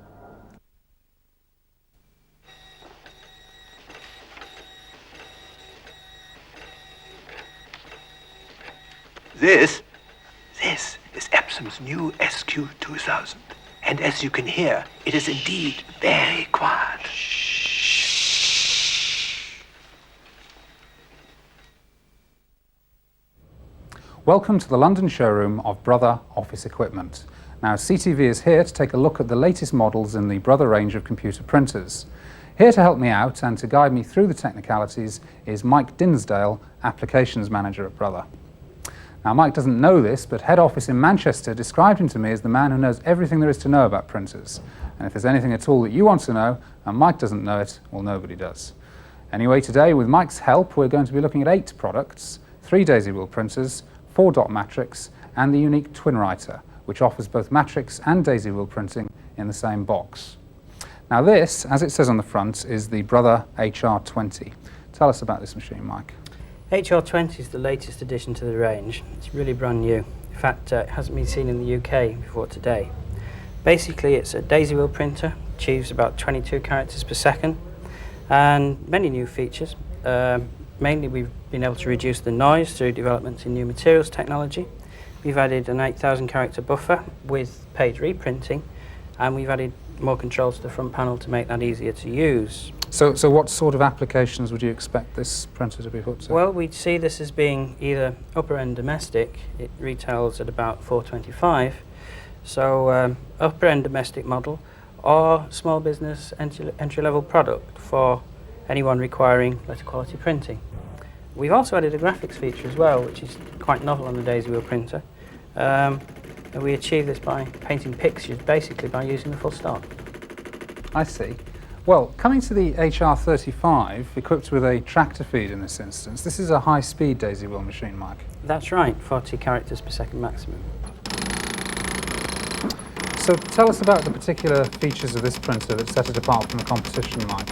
This is Epsom's new SQ2000. And as you can hear, it is indeed very quiet. Welcome to the London showroom of Brother Office Equipment. Now, CTV is here to take a look at the latest models in the Brother range of computer printers. Here to help me out and to guide me through the technicalities is Mike Dinsdale, Applications Manager at Brother. Now, Mike doesn't know this, but head office in Manchester described him to me as the man who knows everything there is to know about printers. And if there's anything at all that you want to know, and Mike doesn't know it, well, nobody does. Anyway, today, with Mike's help, we're going to be looking at 8 products, 3 daisy wheel printers, 4 dot matrix, and the unique Twin Writer, which offers both matrix and daisy wheel printing in the same box. Now this, as it says on the front, is the Brother HR20. Tell us about this machine, Mike. HR20 is the latest addition to the range. It's really brand new. In fact, it hasn't been seen in the UK before today. Basically, it's a daisy wheel printer, achieves about 22 characters per second, and many new features. Mainly, we've been able to reduce the noise through developments in new materials technology. We've added an 8,000 character buffer with page reprinting, and we've added more controls to the front panel to make that easier to use. So what sort of applications would you expect this printer to be put to? Well, we'd see this as being either upper end domestic. It retails at about $425, so upper end domestic model, or small business entry level product for anyone requiring letter quality printing. We've also added a graphics feature as well, which is quite novel on the daisy wheel printer. And we achieve this by painting pictures, basically by using the full stop. I see. Well, coming to the HR35, equipped with a tractor feed in this instance, this is a high-speed daisy wheel machine, Mike. That's right, 40 characters per second maximum. So tell us about the particular features of this printer that set it apart from the competition, Mike.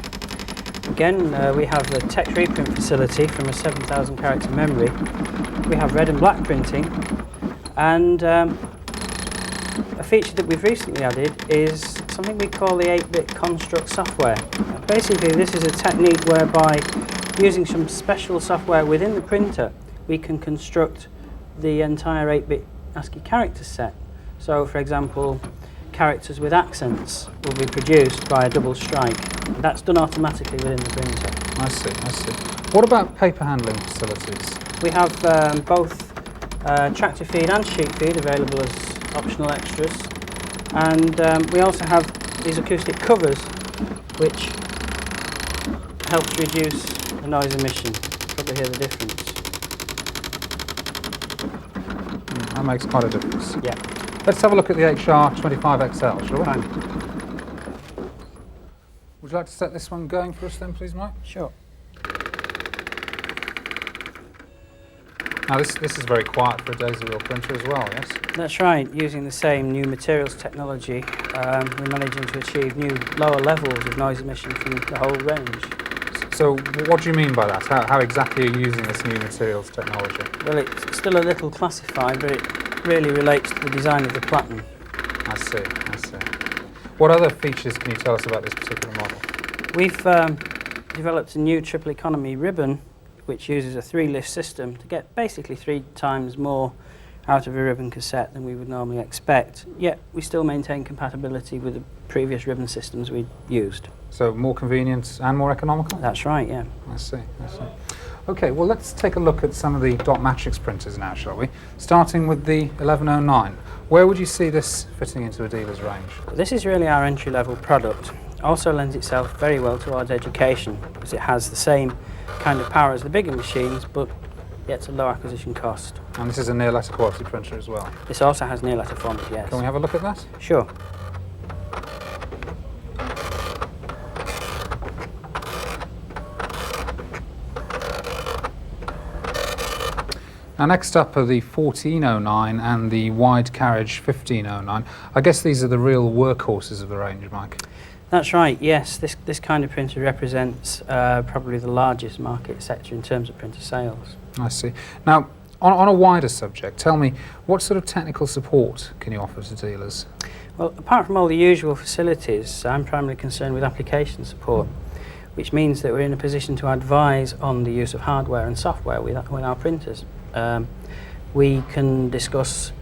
Again, we have the text reprint facility from a 7,000 character memory. We have red and black printing, and a feature that we've recently added is something we call the 8-bit construct software. Basically, this is a technique whereby using some special software within the printer, we can construct the entire 8-bit ASCII character set. So, for example, characters with accents will be produced by a double strike. That's done automatically within the printer. I see. What about paper handling facilities? We have both tractor feed and sheet feed available as optional extras, and we also have these acoustic covers which helps reduce the noise emission. Probably hear the difference. That makes quite a difference. Yeah. Let's have a look at the HR25XL, shall we? Fine. Would you like to set this one going for us then, please, Mike? Sure. Now this is very quiet for a daisy wheel printer as well, yes? That's right. Using the same new materials technology, we're managing to achieve new lower levels of noise emission from the whole range. So what do you mean by that? How exactly are you using this new materials technology? Well, it's still a little classified, but it really relates to the design of the platen. I see. What other features can you tell us about this particular model? We've developed a new triple economy ribbon which uses a 3-lift system to get basically 3 times more out of a ribbon cassette than we would normally expect, yet we still maintain compatibility with the previous ribbon systems we used. So more convenient and more economical? That's right, yeah. I see. Okay, well let's take a look at some of the dot matrix printers now, shall we? Starting with the 1109. Where would you see this fitting into a dealer's range? This is really our entry-level product. It also lends itself very well towards education, because it has the same kind of power as the bigger machines, but yet it's a low acquisition cost. And this is a near letter quality printer as well? This also has near letter format, yes. Can we have a look at that? Sure. Now next up are the 1409 and the wide carriage 1509. I guess these are the real workhorses of the range, Mike. That's right, yes. This kind of printer represents probably the largest market sector in terms of printer sales. I see. Now, on a wider subject, tell me, what sort of technical support can you offer to dealers? Well, apart from all the usual facilities, I'm primarily concerned with application support, which means that we're in a position to advise on the use of hardware and software with our printers. We can discuss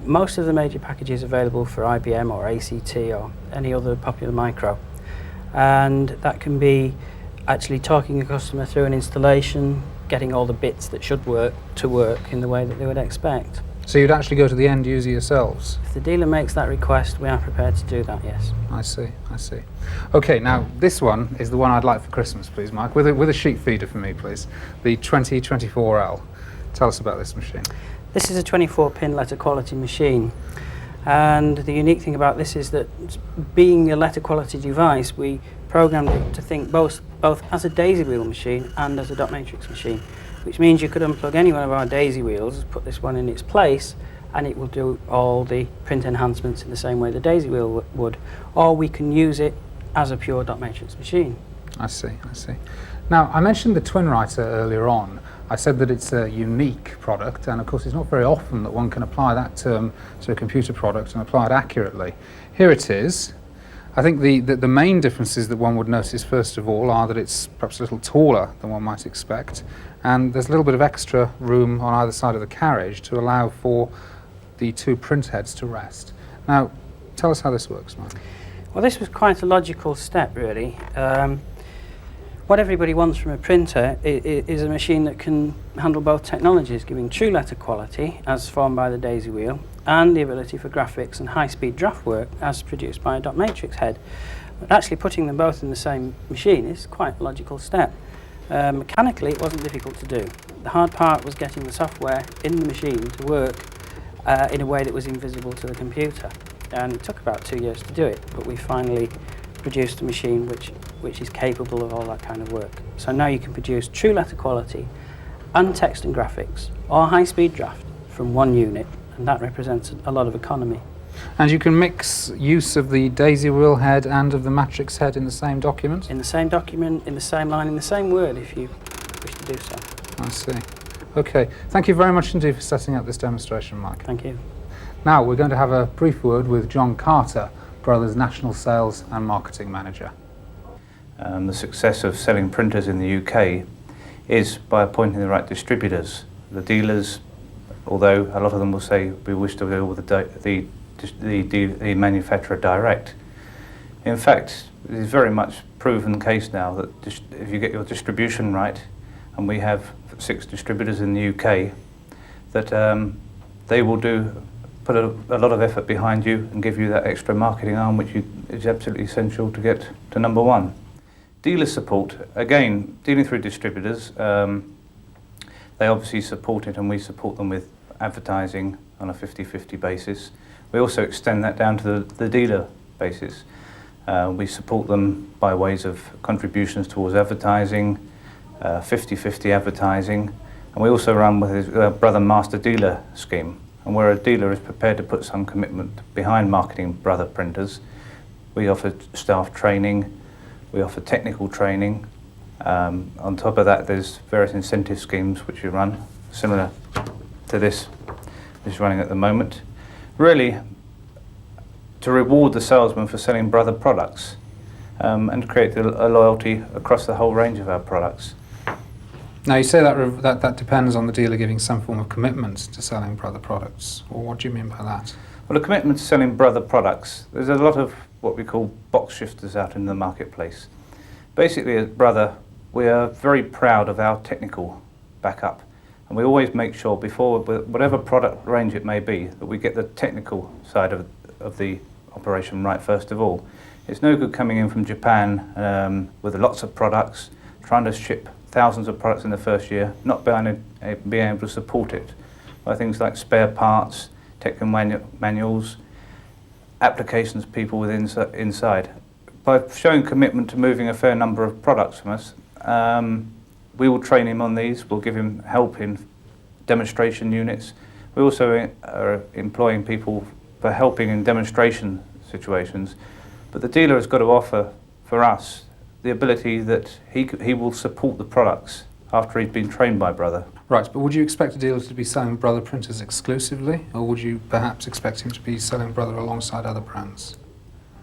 most of the major packages available for IBM or ACT or any other popular micro, and that can be actually talking a customer through an installation, getting all the bits that should work to work in the way that they would expect. So you'd actually go to the end user yourselves? If the dealer makes that request, we are prepared to do that, yes. I see, I see. Okay, now this one is the one I'd like for Christmas, please, Mike, with a sheet feeder for me, please. The 2024L. Tell us about this machine. This is a 24-pin letter quality machine. And the unique thing about this is that, being a letter quality device, we programmed it to think both as a daisy wheel machine and as a dot matrix machine, which means you could unplug any one of our daisy wheels, put this one in its place, and it will do all the print enhancements in the same way the daisy wheel would. Or we can use it as a pure dot matrix machine. I see, I see. Now, I mentioned the twin writer earlier on. I said that it's a unique product, and of course it's not very often that one can apply that term to a computer product and apply it accurately. Here it is. I think the main differences that one would notice first of all are that it's perhaps a little taller than one might expect, and there's a little bit of extra room on either side of the carriage to allow for the two print heads to rest. Now, tell us how this works, Mike. Well, this was quite a logical step, really. What everybody wants from a printer is a machine that can handle both technologies, giving true letter quality, as formed by the daisy wheel, and the ability for graphics and high-speed draft work, as produced by a dot matrix head. But actually putting them both in the same machine is quite a logical step. Mechanically, it wasn't difficult to do. The hard part was getting the software in the machine to work in a way that was invisible to the computer. And it took about 2 years to do it, but we finally produced a machine which is capable of all that kind of work. So now you can produce true letter quality and text and graphics, or high-speed draft, from one unit, and that represents a lot of economy. And you can mix use of the daisy wheel head and of the matrix head in the same document? In the same document, in the same line, in the same word, if you wish to do so. I see. Okay, thank you very much indeed for setting up this demonstration, Mike. Thank you. Now we're going to have a brief word with John Carter, Brothers National Sales and Marketing Manager. The success of selling printers in the UK is by appointing the right distributors. The dealers, although a lot of them will say we wish to deal with the manufacturer direct. In fact, it is very much proven case now that if you get your distribution right, and we have 6 distributors in the UK, that they will put a lot of effort behind you and give you that extra marketing arm, which is absolutely essential to get to number one. Dealer support, again, dealing through distributors, they obviously support it, and we support them with advertising on a 50-50 basis. We also extend that down to the dealer basis. We support them by ways of contributions towards advertising, 50-50 advertising, and we also run with his Brother Master Dealer scheme. And where a dealer is prepared to put some commitment behind marketing Brother printers, we offer staff training, we offer technical training. On top of that, there's various incentive schemes which we run, similar to this is running at the moment. Really, to reward the salesman for selling Brother products and create a loyalty across the whole range of our products. Now you say that depends on the dealer giving some form of commitment to selling Brother products. Well, what do you mean by that? Well, a commitment to selling Brother products, there's a lot of what we call box shifters out in the marketplace. Basically, as Brother, we are very proud of our technical backup, and we always make sure before, whatever product range it may be, that we get the technical side of the operation right first of all. It's no good coming in from Japan with lots of products, trying to ship thousands of products in the first year, not being able to support it by things like spare parts, technical manuals, applications people with inside. By showing commitment to moving a fair number of products from us, we will train him on these, we'll give him help in demonstration units. We also are employing people for helping in demonstration situations, but the dealer has got to offer for us the ability that he will support the products after he's been trained by Brother. Right, but would you expect a dealer to be selling Brother printers exclusively, or would you perhaps expect him to be selling Brother alongside other brands?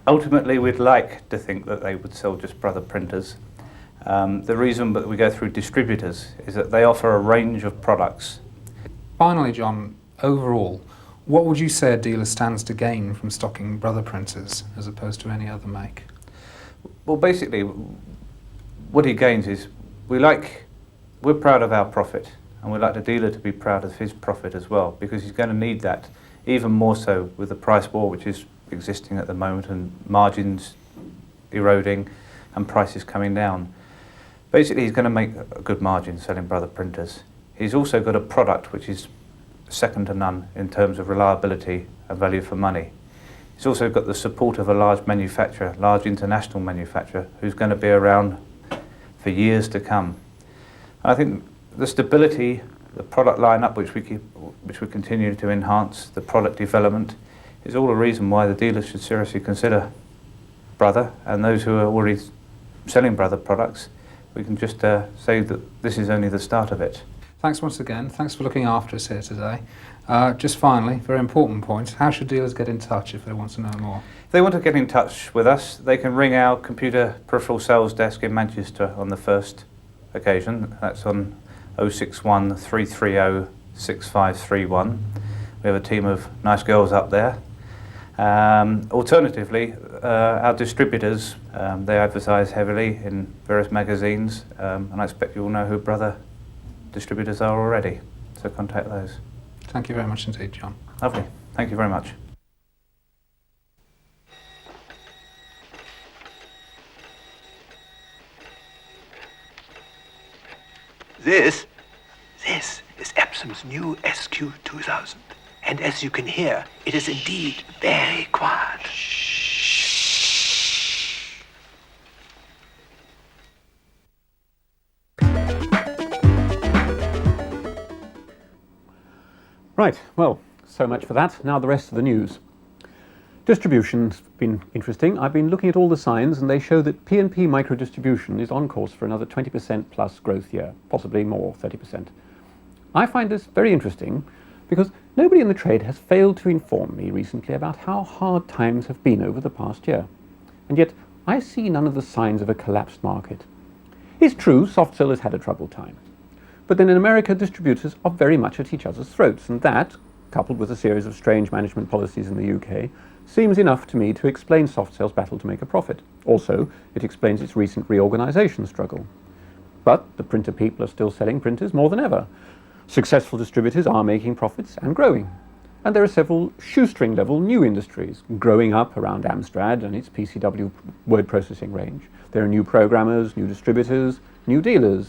Ultimately, we'd like to think that they would sell just Brother printers. The reason that we go through distributors is that they offer a range of products. Finally, John, overall, what would you say a dealer stands to gain from stocking Brother printers as opposed to any other make? Well, basically, what he gains is we're proud of our profit. and we'd like the dealer to be proud of his profit as well, because he's going to need that, even more so with the price war which is existing at the moment and margins eroding and prices coming down. Basically, he's going to make a good margin selling Brother printers. He's also got a product which is second to none in terms of reliability and value for money. He's also got the support of a large manufacturer, large international manufacturer, who's going to be around for years to come. And I think the stability, the product lineup which we continue to enhance, the product development, is all a reason why the dealers should seriously consider Brother, and those who are already selling Brother products, we can just say that this is only the start of it. Thanks once again. Thanks for looking after us here today. Just finally, very important point, how should dealers get in touch if they want to know more? If they want to get in touch with us, they can ring our computer peripheral sales desk in Manchester on the first occasion. That's on 061 330 6531. We have a team of nice girls up there. Alternatively, our distributors, they advertise heavily in various magazines, and I expect you all know who Brother distributors are already, so contact those. Thank you very much indeed, John. Lovely. Thank you very much. This is Epsom's new SQ2000. And as you can hear, it is indeed very quiet. Right, well, so much for that. Now the rest of the news. Distribution's been interesting. I've been looking at all the signs and they show that P&P micro distribution is on course for another 20% plus growth year, possibly more, 30%. I find this very interesting because nobody in the trade has failed to inform me recently about how hard times have been over the past year. And yet I see none of the signs of a collapsed market. It's true, soft sell has had a troubled time. But then in America, distributors are very much at each other's throats, and that, coupled with a series of strange management policies in the UK, seems enough to me to explain soft sell's battle to make a profit. Also, it explains its recent reorganisation struggle. But the printer people are still selling printers more than ever. Successful distributors are making profits and growing. And there are several shoestring-level new industries growing up around Amstrad and its PCW word processing range. There are new programmers, new distributors, new dealers.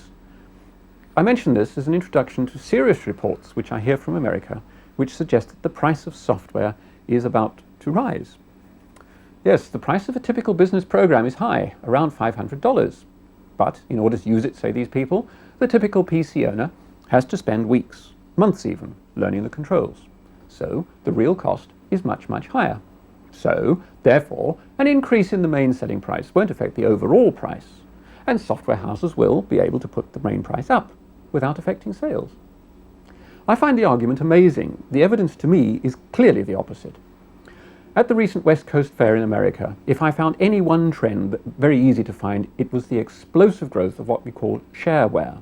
I mention this as an introduction to serious reports which I hear from America, which suggest that the price of software is about to rise. Yes, the price of a typical business program is high, around $500. But in order to use it, say these people, the typical PC owner has to spend weeks, months even, learning the controls. So the real cost is much, much higher. So, therefore, an increase in the main selling price won't affect the overall price, and software houses will be able to put the main price up without affecting sales. I find the argument amazing. The evidence to me is clearly the opposite. At the recent West Coast Fair in America, if I found any one trend very easy to find, it was the explosive growth of what we call shareware.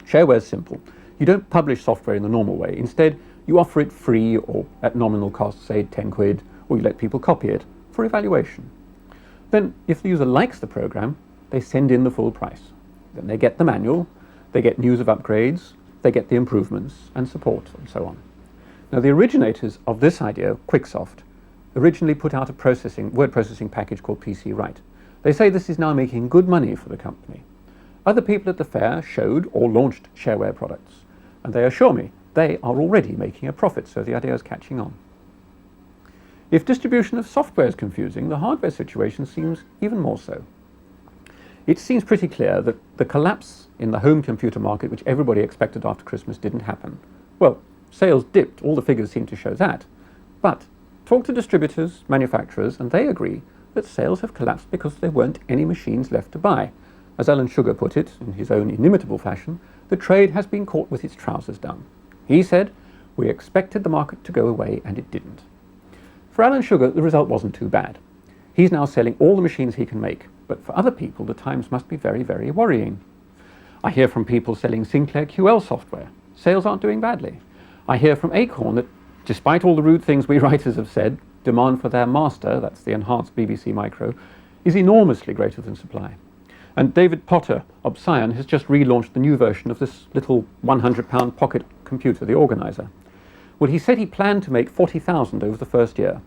Shareware is simple. You don't publish software in the normal way. Instead, you offer it free or at nominal cost, say 10 quid, or you let people copy it for evaluation. Then, if the user likes the program, they send in the full price. Then they get the manual, they get news of upgrades, they get the improvements and support and so on. Now the originators of this idea, Quicksoft, originally put out a word processing package called PC Write. They say this is now making good money for the company. Other people at the fair showed or launched shareware products, and they assure me they are already making a profit, so the idea is catching on. If distribution of software is confusing, the hardware situation seems even more so. It seems pretty clear that the collapse in the home computer market, which everybody expected after Christmas, didn't happen. Well, sales dipped, all the figures seem to show that. But talk to distributors, manufacturers, and they agree that sales have collapsed because there weren't any machines left to buy. As Alan Sugar put it, in his own inimitable fashion, the trade has been caught with its trousers down. He said, "We expected the market to go away, and it didn't." For Alan Sugar, the result wasn't too bad. He's now selling all the machines he can make, but for other people, the times must be very, very worrying. I hear from people selling Sinclair QL software. Sales aren't doing badly. I hear from Acorn that, despite all the rude things we writers have said, demand for their master, that's the enhanced BBC Micro, is enormously greater than supply. And David Potter of Scion has just relaunched the new version of this little £100 pocket computer, the Organizer. Well, he said he planned to make 40,000 over the first year.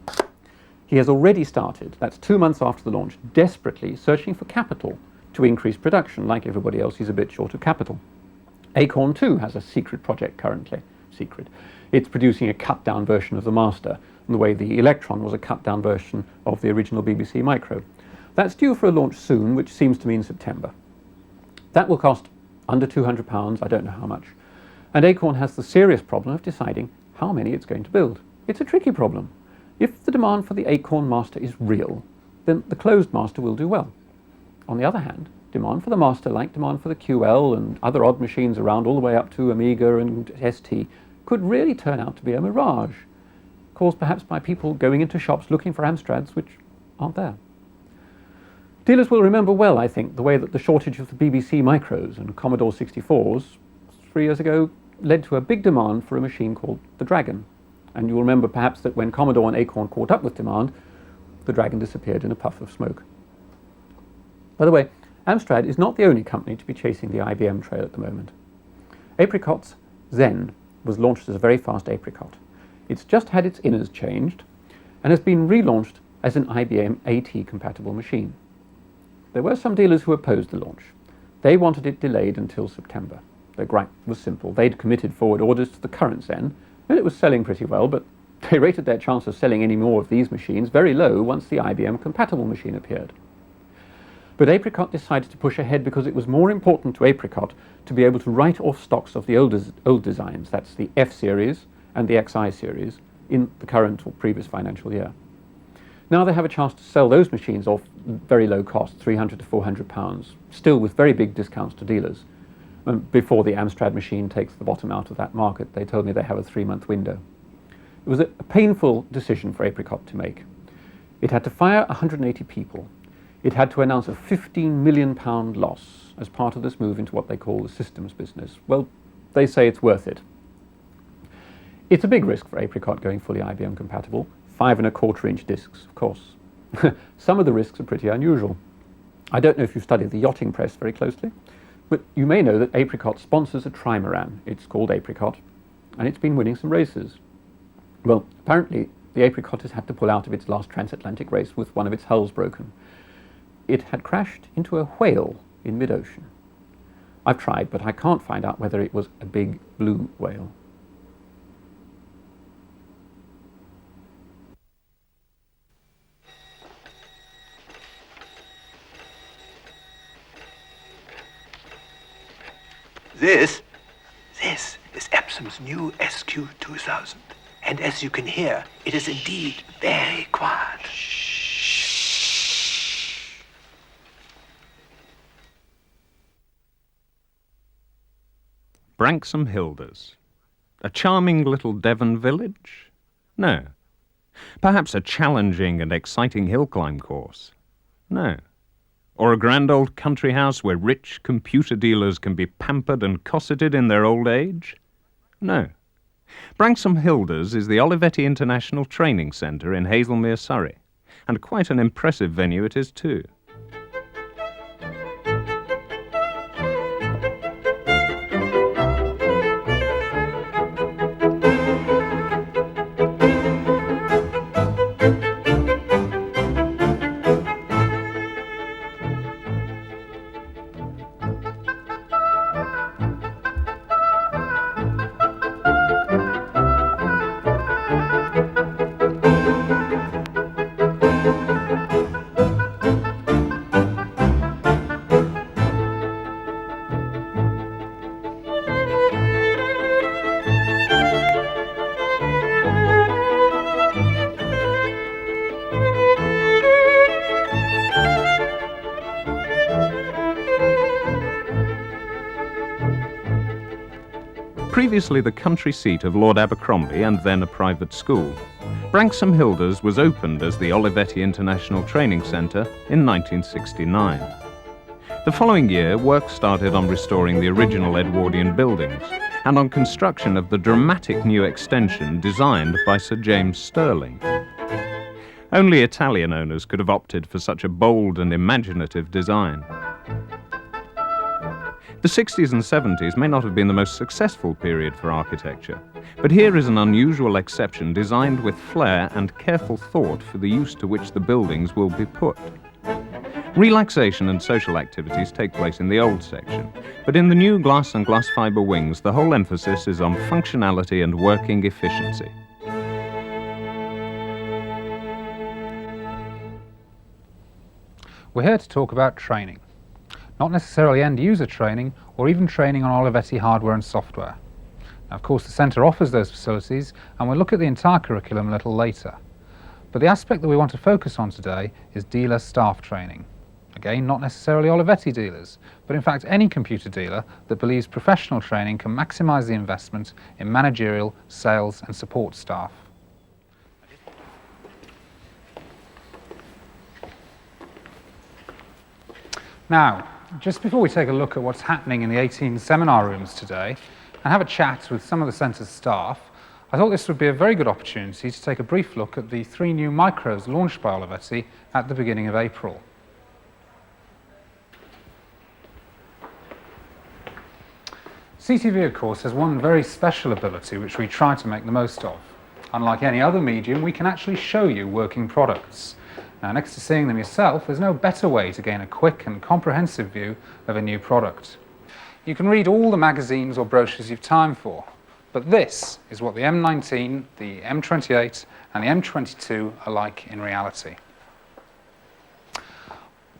He has already started, that's 2 months after the launch, desperately searching for capital to increase production. Like everybody else, he's a bit short of capital. Acorn too has a secret project currently. Secret. It's producing a cut-down version of the Master, in the way the Electron was a cut-down version of the original BBC Micro. That's due for a launch soon, which seems to mean September. That will cost under £200, I don't know how much. And Acorn has the serious problem of deciding how many it's going to build. It's a tricky problem. If the demand for the Acorn Master is real, then the closed Master will do well. On the other hand, demand for the Master, like demand for the QL and other odd machines around all the way up to Amiga and ST, could really turn out to be a mirage, caused perhaps by people going into shops looking for Amstrads which aren't there. Dealers will remember well, I think, the way that the shortage of the BBC Micros and Commodore 64s 3 years ago led to a big demand for a machine called the Dragon. And you'll remember perhaps that when Commodore and Acorn caught up with demand, the Dragon disappeared in a puff of smoke. By the way, Amstrad is not the only company to be chasing the IBM trail at the moment. Apricot's Zen was launched as a very fast apricot. It's just had its inners changed and has been relaunched as an IBM AT compatible machine. There were some dealers who opposed the launch. They wanted it delayed until September. Their gripe was simple. They'd committed forward orders to the current Zen, and it was selling pretty well, but they rated their chance of selling any more of these machines very low once the IBM compatible machine appeared. But Apricot decided to push ahead because it was more important to Apricot to be able to write off stocks of the old designs, that's the F series and the XI series, in the current or previous financial year. Now they have a chance to sell those machines off very low cost, £300 to £400, still with very big discounts to dealers. Before the Amstrad machine takes the bottom out of that market, they told me they have a 3-month window. It was a painful decision for Apricot to make. It had to fire 180 people. It had to announce a £15 million loss as part of this move into what they call the systems business. Well, they say it's worth it. It's a big risk for Apricot going fully IBM compatible. 5¼ discs, of course. Some of the risks are pretty unusual. I don't know if you've studied the yachting press very closely, but you may know that Apricot sponsors a trimaran. It's called Apricot, and it's been winning some races. Well, apparently the Apricot has had to pull out of its last transatlantic race with one of its hulls broken. It had crashed into a whale in mid-ocean. I've tried, but I can't find out whether it was a big blue whale. This is Epsom's new SQ2000. And as you can hear, it is indeed very quiet. Branksome Hilders. A charming little Devon village? No. Perhaps a challenging and exciting hill climb course? No. Or a grand old country house where rich computer dealers can be pampered and cosseted in their old age? No. Branksome Hilders is the Olivetti International Training Centre in Hazelmere, Surrey, and quite an impressive venue it is too. Previously the country seat of Lord Abercrombie and then a private school, Branksome Hilders was opened as the Olivetti International Training Centre in 1969. The following year, work started on restoring the original Edwardian buildings and on construction of the dramatic new extension designed by Sir James Stirling. Only Italian owners could have opted for such a bold and imaginative design. The 60s and 70s may not have been the most successful period for architecture, but here is an unusual exception designed with flair and careful thought for the use to which the buildings will be put. Relaxation and social activities take place in the old section, but in the new glass and glass fibre wings, the whole emphasis is on functionality and working efficiency. We're here to talk about training. Not necessarily end-user training or even training on Olivetti hardware and software. Now, of course, the centre offers those facilities, and we'll look at the entire curriculum a little later. But the aspect that we want to focus on today is dealer staff training. Again, not necessarily Olivetti dealers, but in fact any computer dealer that believes professional training can maximise the investment in managerial, sales and support staff. Now, just before we take a look at what's happening in the 18 seminar rooms today and have a chat with some of the centre's staff, I thought this would be a very good opportunity to take a brief look at the 3 new micros launched by Olivetti at the beginning of April. CCV, of course, has one very special ability which we try to make the most of. Unlike any other medium, we can actually show you working products. Now, next to seeing them yourself, there's no better way to gain a quick and comprehensive view of a new product. You can read all the magazines or brochures you've time for, but this is what the M19, the M28 and the M22 are like in reality.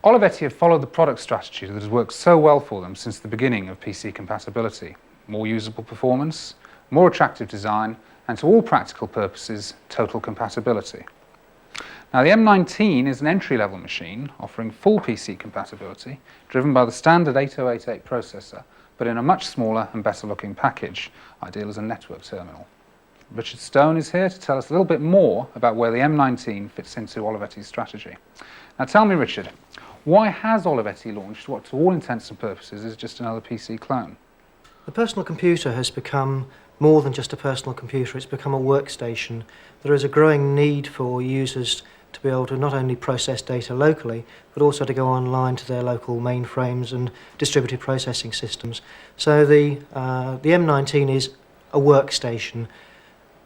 Olivetti have followed the product strategy that has worked so well for them since the beginning of PC compatibility. More usable performance, more attractive design, and to all practical purposes, total compatibility. Now, the M19 is an entry-level machine offering full PC compatibility, driven by the standard 8088 processor, but in a much smaller and better-looking package, ideal as a network terminal. Richard Stone is here to tell us a little bit more about where the M19 fits into Olivetti's strategy. Now, tell me, Richard, why has Olivetti launched what, to all intents and purposes, is just another PC clone? The personal computer has become more than just a personal computer. It's become a workstation. There is a growing need for users to be able to not only process data locally, but also to go online to their local mainframes and distributed processing systems. So the M19 is a workstation.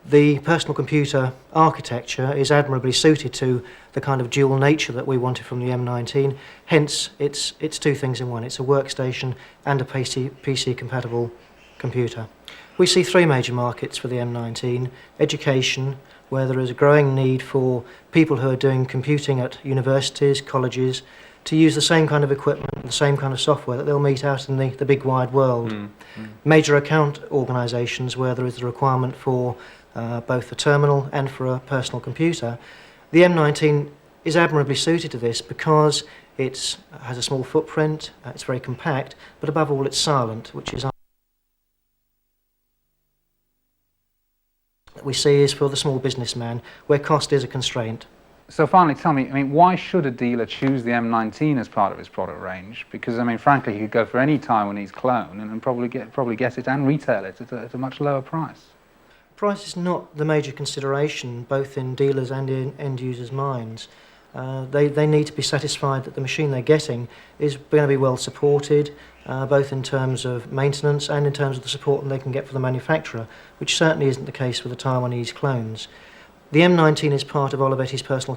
The personal computer architecture is admirably suited to the kind of dual nature that we wanted from the M19. Hence, it's 2 things in one. It's a workstation and a PC-compatible computer. We see 3 major markets for the M19. Education, where there is a growing need for people who are doing computing at universities, colleges, to use the same kind of equipment, the same kind of software that they'll meet out in the big wide world. Major account organisations, where there is the requirement for both a terminal and for a personal computer. The M19 is admirably suited to this because it has a small footprint, it's very compact, but above all it's silent, which is that we see is for the small businessman, where cost is a constraint. So finally, tell me, why should a dealer choose the M19 as part of his product range? Because, frankly, he could go for any Taiwanese clone and probably get it and retail it at a much lower price. Price is not the major consideration, both in dealers and in end users' minds. They need to be satisfied that the machine they're getting is going to be well supported, both in terms of maintenance and in terms of the support that they can get from the manufacturer, which certainly isn't the case with the Taiwanese clones. The M19 is part of Olivetti's personal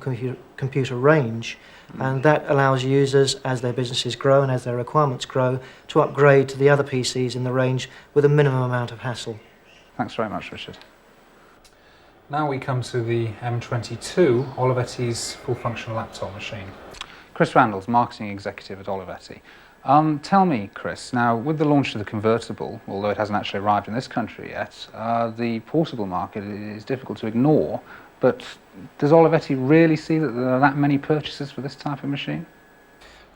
computer range, and that allows users, as their businesses grow and as their requirements grow, to upgrade to the other PCs in the range with a minimum amount of hassle. Thanks very much, Richard. Now we come to the M22, Olivetti's full-functional laptop machine. Chris Randall's marketing executive at Olivetti. Tell me, Chris, now with the launch of the convertible, although it hasn't actually arrived in this country yet, the portable market is difficult to ignore, but does Olivetti really see that there are that many purchases for this type of machine?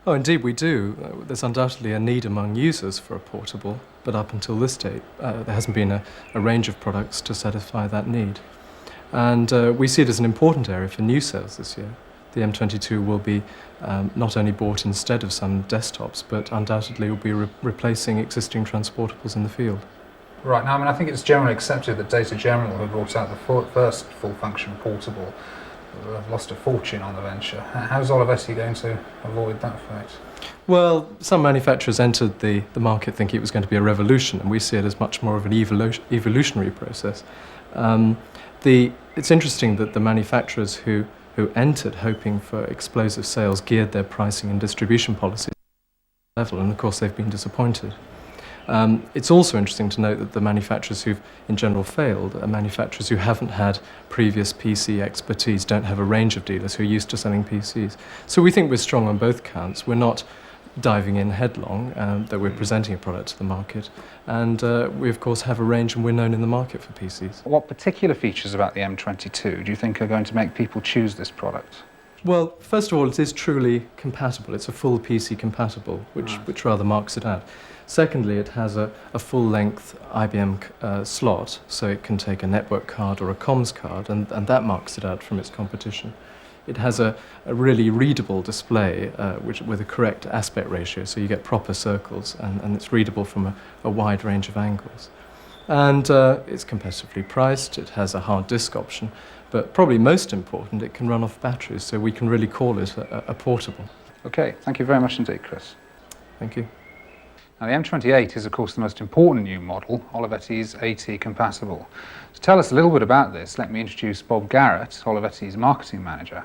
Oh, indeed we do. There's undoubtedly a need among users for a portable, but up until this date, there hasn't been a range of products to satisfy that need. And we see it as an important area for new sales this year. The M22 will be not only bought instead of some desktops, but undoubtedly will be replacing existing transportables in the field. Right, now I think it's generally accepted that Data General, who brought out the first full-function portable, have lost a fortune on the venture. How's Olivetti going to avoid that fate? Well, some manufacturers entered the market thinking it was going to be a revolution, and we see it as much more of an evolutionary process. It's interesting that the manufacturers who entered hoping for explosive sales geared their pricing and distribution policies level, and of course they've been disappointed. It's also interesting to note that the manufacturers who've in general failed are manufacturers who haven't had previous PC expertise, don't have a range of dealers who are used to selling PCs. So we think we're strong on both counts. We're not diving in headlong, that we're presenting a product to the market, and we of course have a range and we're known in the market for PCs. What particular features about the M22 do you think are going to make people choose this product? Well, first of all, it is truly compatible. It's a full PC compatible, which rather marks it out. Secondly, it has a full-length IBM slot, so it can take a network card or a comms card, and that marks it out from its competition. It has a really readable display with a correct aspect ratio, so you get proper circles, and it's readable from a wide range of angles. And it's competitively priced. It has a hard disk option, but probably most important, it can run off batteries, so we can really call it a portable. Okay, thank you very much indeed, Chris. Thank you. Now, the M28 is, of course, the most important new model. Olivetti's AT compatible. To tell us a little bit about this, let me introduce Bob Garrett, Olivetti's marketing manager.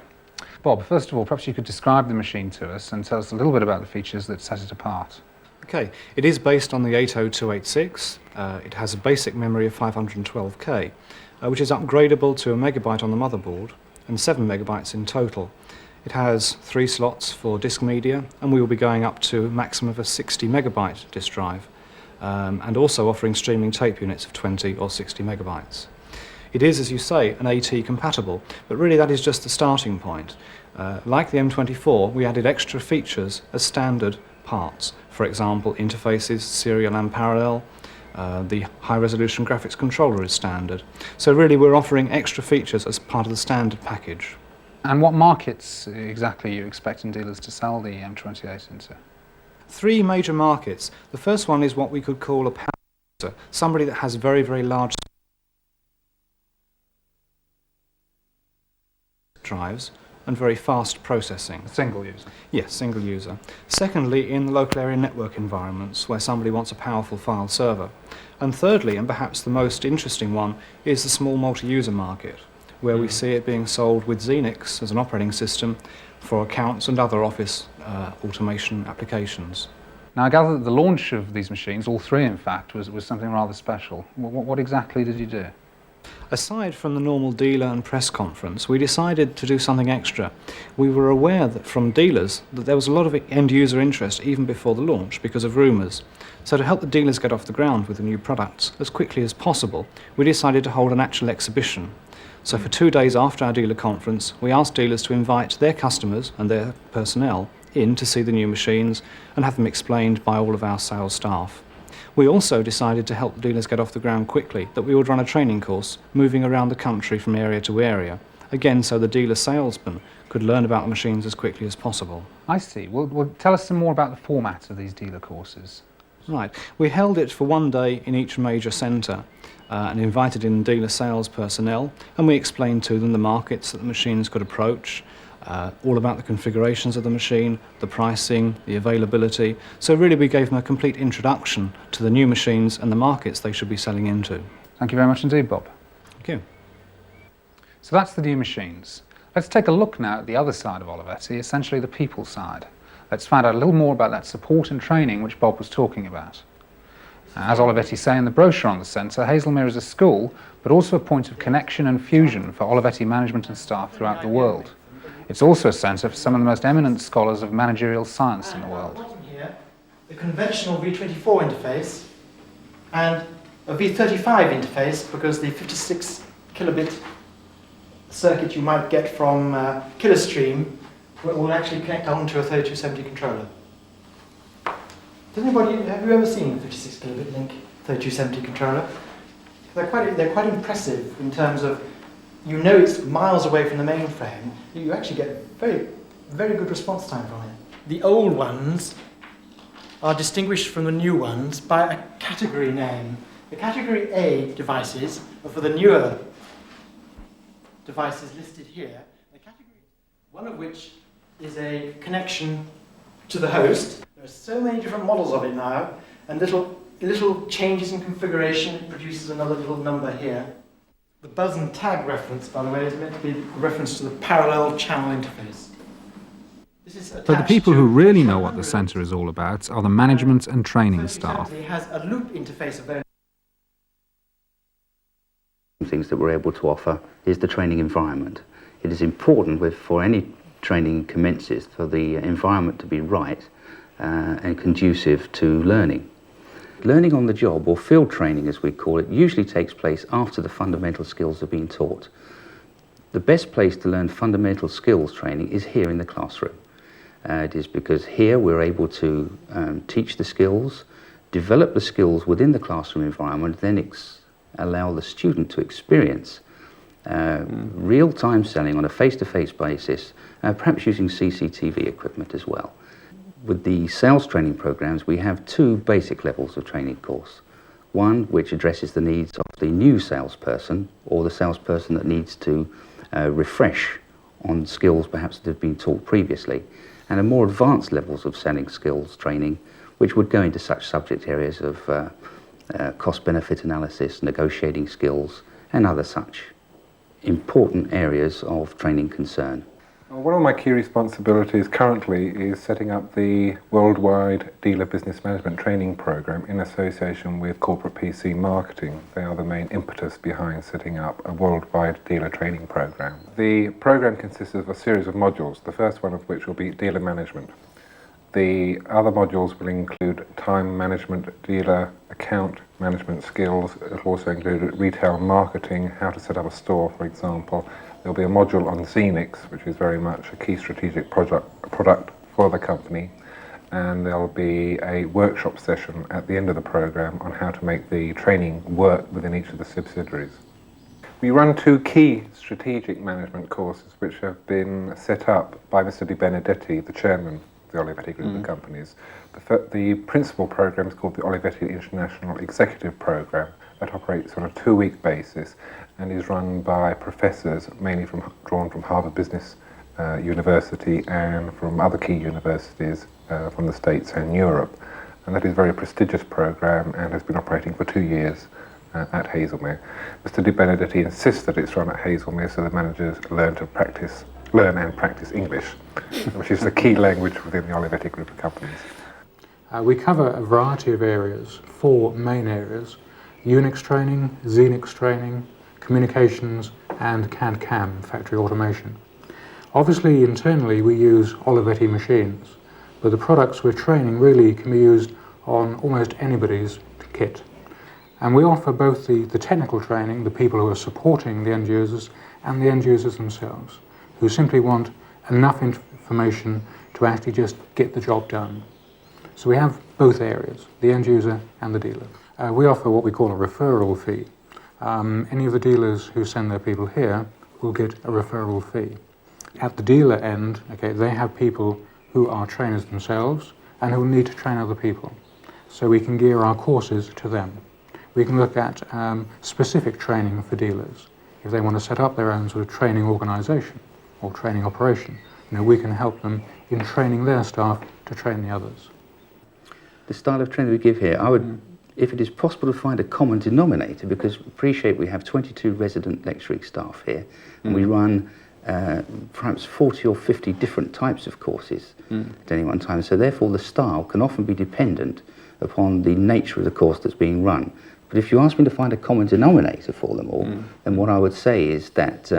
Bob, first of all, perhaps you could describe the machine to us and tell us a little bit about the features that set it apart. Okay, it is based on the 80286. It has a basic memory of 512K, which is upgradable to 1 megabyte on the motherboard and 7 megabytes in total. It has 3 slots for disk media, and we will be going up to a maximum of a 60 megabyte disk drive, and also offering streaming tape units of 20 or 60 megabytes. It is, as you say, an AT compatible, but really that is just the starting point. Like the M24, we added extra features as standard parts. For example, interfaces, serial and parallel. The high-resolution graphics controller is standard. So really we're offering extra features as part of the standard package. And what markets exactly are you expecting dealers to sell the M28 into? 3 major markets. The first one is what we could call a power user, somebody that has very, very large drives and very fast processing. Single user? Yes, single user. Secondly, in the local area network environments where somebody wants a powerful file server. And thirdly, and perhaps the most interesting one, is the small multi-user market, where we see it being sold with Xenix as an operating system for accounts and other office automation applications. Now, I gather that the launch of these machines, all 3 in fact, was something rather special. What exactly did you do? Aside from the normal dealer and press conference, we decided to do something extra. We were aware that from dealers that there was a lot of end-user interest even before the launch because of rumours. So to help the dealers get off the ground with the new products as quickly as possible, we decided to hold an actual exhibition. So for 2 days after our dealer conference, we asked dealers to invite their customers and their personnel in to see the new machines and have them explained by all of our sales staff. We also decided to help the dealers get off the ground quickly, that we would run a training course moving around the country from area to area, again so the dealer salesman could learn about the machines as quickly as possible. I see. Well, tell us some more about the format of these dealer courses. Right. We held it for 1 day in each major centre and invited in dealer sales personnel, and we explained to them the markets that the machines could approach, all about the configurations of the machine, the pricing, the availability. So really we gave them a complete introduction to the new machines and the markets they should be selling into. Thank you very much indeed, Bob. Thank you. So that's the new machines. Let's take a look now at the other side of Olivetti, essentially the people side. Let's find out a little more about that support and training which Bob was talking about. As Olivetti say in the brochure on the centre, Hazelmere is a school, but also a point of connection and fusion for Olivetti management and staff throughout the world. It's also a centre for some of the most eminent scholars of managerial science in the world. Here, the conventional V24 interface and a V35 interface, because the 56 kilobit circuit you might get from Killerstream will actually connect onto a 3270 controller. Have you ever seen a 56 kilobit link 3270 controller? They're quite impressive in terms of, you know, it's miles away from the mainframe. You actually get very, very good response time from it. The old ones are distinguished from the new ones by a category name. The category A devices are for the newer devices listed here. The One of which is a connection to the host. There are so many different models of it now, and little changes in configuration, it produces another little number here. The buzz and tag reference, by the way, is meant to be a reference to the parallel channel interface. But the people who really know what the centre is all about are the management and training staff. It has a loop interface available. Things that we're able to offer is the training environment. It is important for any training commences for the environment to be right and conducive to learning. Learning on the job, or field training as we call it, usually takes place after the fundamental skills have been taught. The best place to learn fundamental skills training is here in the classroom. It is because here we're able to teach the skills, develop the skills within the classroom environment, then allow the student to experience real-time selling on a face-to-face basis, perhaps using CCTV equipment as well. With the sales training programs, we have two basic levels of training course. One which addresses the needs of the new salesperson, or the salesperson that needs to refresh on skills perhaps that have been taught previously, and a more advanced levels of selling skills training, which would go into such subject areas of cost-benefit analysis, negotiating skills, and other such important areas of training concern. One of my key responsibilities currently is setting up the worldwide dealer business management training program in association with corporate PC marketing. They are the main impetus behind setting up a worldwide dealer training program. The program consists of a series of modules, the first one of which will be dealer management. The other modules will include time management, dealer account management skills. It will also include retail marketing, how to set up a store, for example. There'll be a module on Xenix, which is very much a key strategic product for the company. And there'll be a workshop session at the end of the program on how to make the training work within each of the subsidiaries. We run two key strategic management courses which have been set up by Mr. Di Benedetti, the chairman of the Olivetti Group of Companies. The principal program is called the Olivetti International Executive Program, that operates on a 2-week basis and is run by professors mainly drawn from Harvard Business University and from other key universities from the States and Europe. And that is a very prestigious program and has been operating for 2 years at Hazelmere. Mr. Di Benedetti insists that it's run at Hazelmere so the managers learn and practice English, which is the key language within the Olivetti Group of Companies. We cover a variety of areas, 4 main areas: Unix training, Xenix training, communications, and CAD/CAM, factory automation. Obviously, internally, we use Olivetti machines, but the products we're training really can be used on almost anybody's kit. And we offer both the technical training, the people who are supporting the end users, and the end users themselves, who simply want enough information to actually just get the job done. So we have both areas, the end user and the dealer. We offer what we call a referral fee. Any of the dealers who send their people here will get a referral fee. At the dealer end, they have people who are trainers themselves and who need to train other people. So we can gear our courses to them. We can look at specific training for dealers. If they want to set up their own sort of training organisation or training operation, we can help them in training their staff to train the others. The style of training we give here, I would, if it is possible to find a common denominator, because appreciate we have 22 resident lecturing staff here, and we run perhaps 40 or 50 different types of courses at any one time, so therefore the style can often be dependent upon the nature of the course that's being run. But if you ask me to find a common denominator for them all, then what I would say is that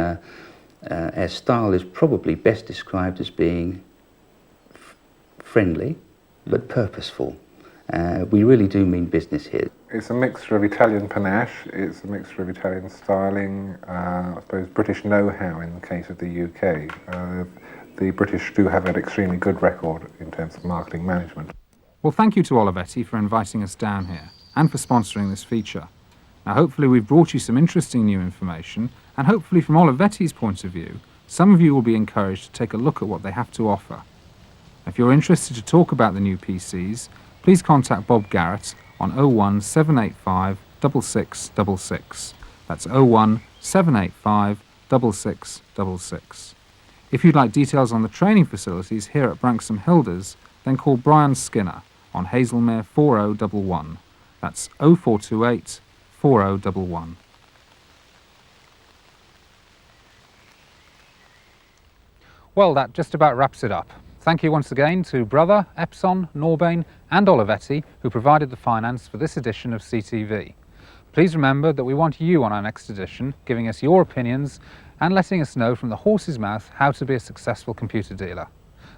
our style is probably best described as being friendly but purposeful. We really do mean business here. It's a mixture of Italian panache, it's a mixture of Italian styling, I suppose British know-how in the case of the UK. The British do have an extremely good record in terms of marketing management. Well, thank you to Olivetti for inviting us down here and for sponsoring this feature. Now, hopefully we've brought you some interesting new information, and hopefully from Olivetti's point of view, some of you will be encouraged to take a look at what they have to offer. If you're interested to talk about the new PCs, please contact Bob Garrett on 01785 6666. That's 01785 6666. If you'd like details on the training facilities here at Branksome Hilders, then call Brian Skinner on Hazelmere 4011. That's 0428 4011. Well, that just about wraps it up. Thank you once again to Brother, Epson, Norbane and Olivetti, who provided the finance for this edition of CTV. Please remember that we want you on our next edition, giving us your opinions and letting us know from the horse's mouth how to be a successful computer dealer.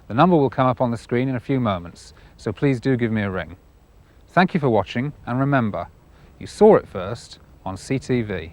The number will come up on the screen in a few moments, so please do give me a ring. Thank you for watching, and remember, you saw it first on CTV.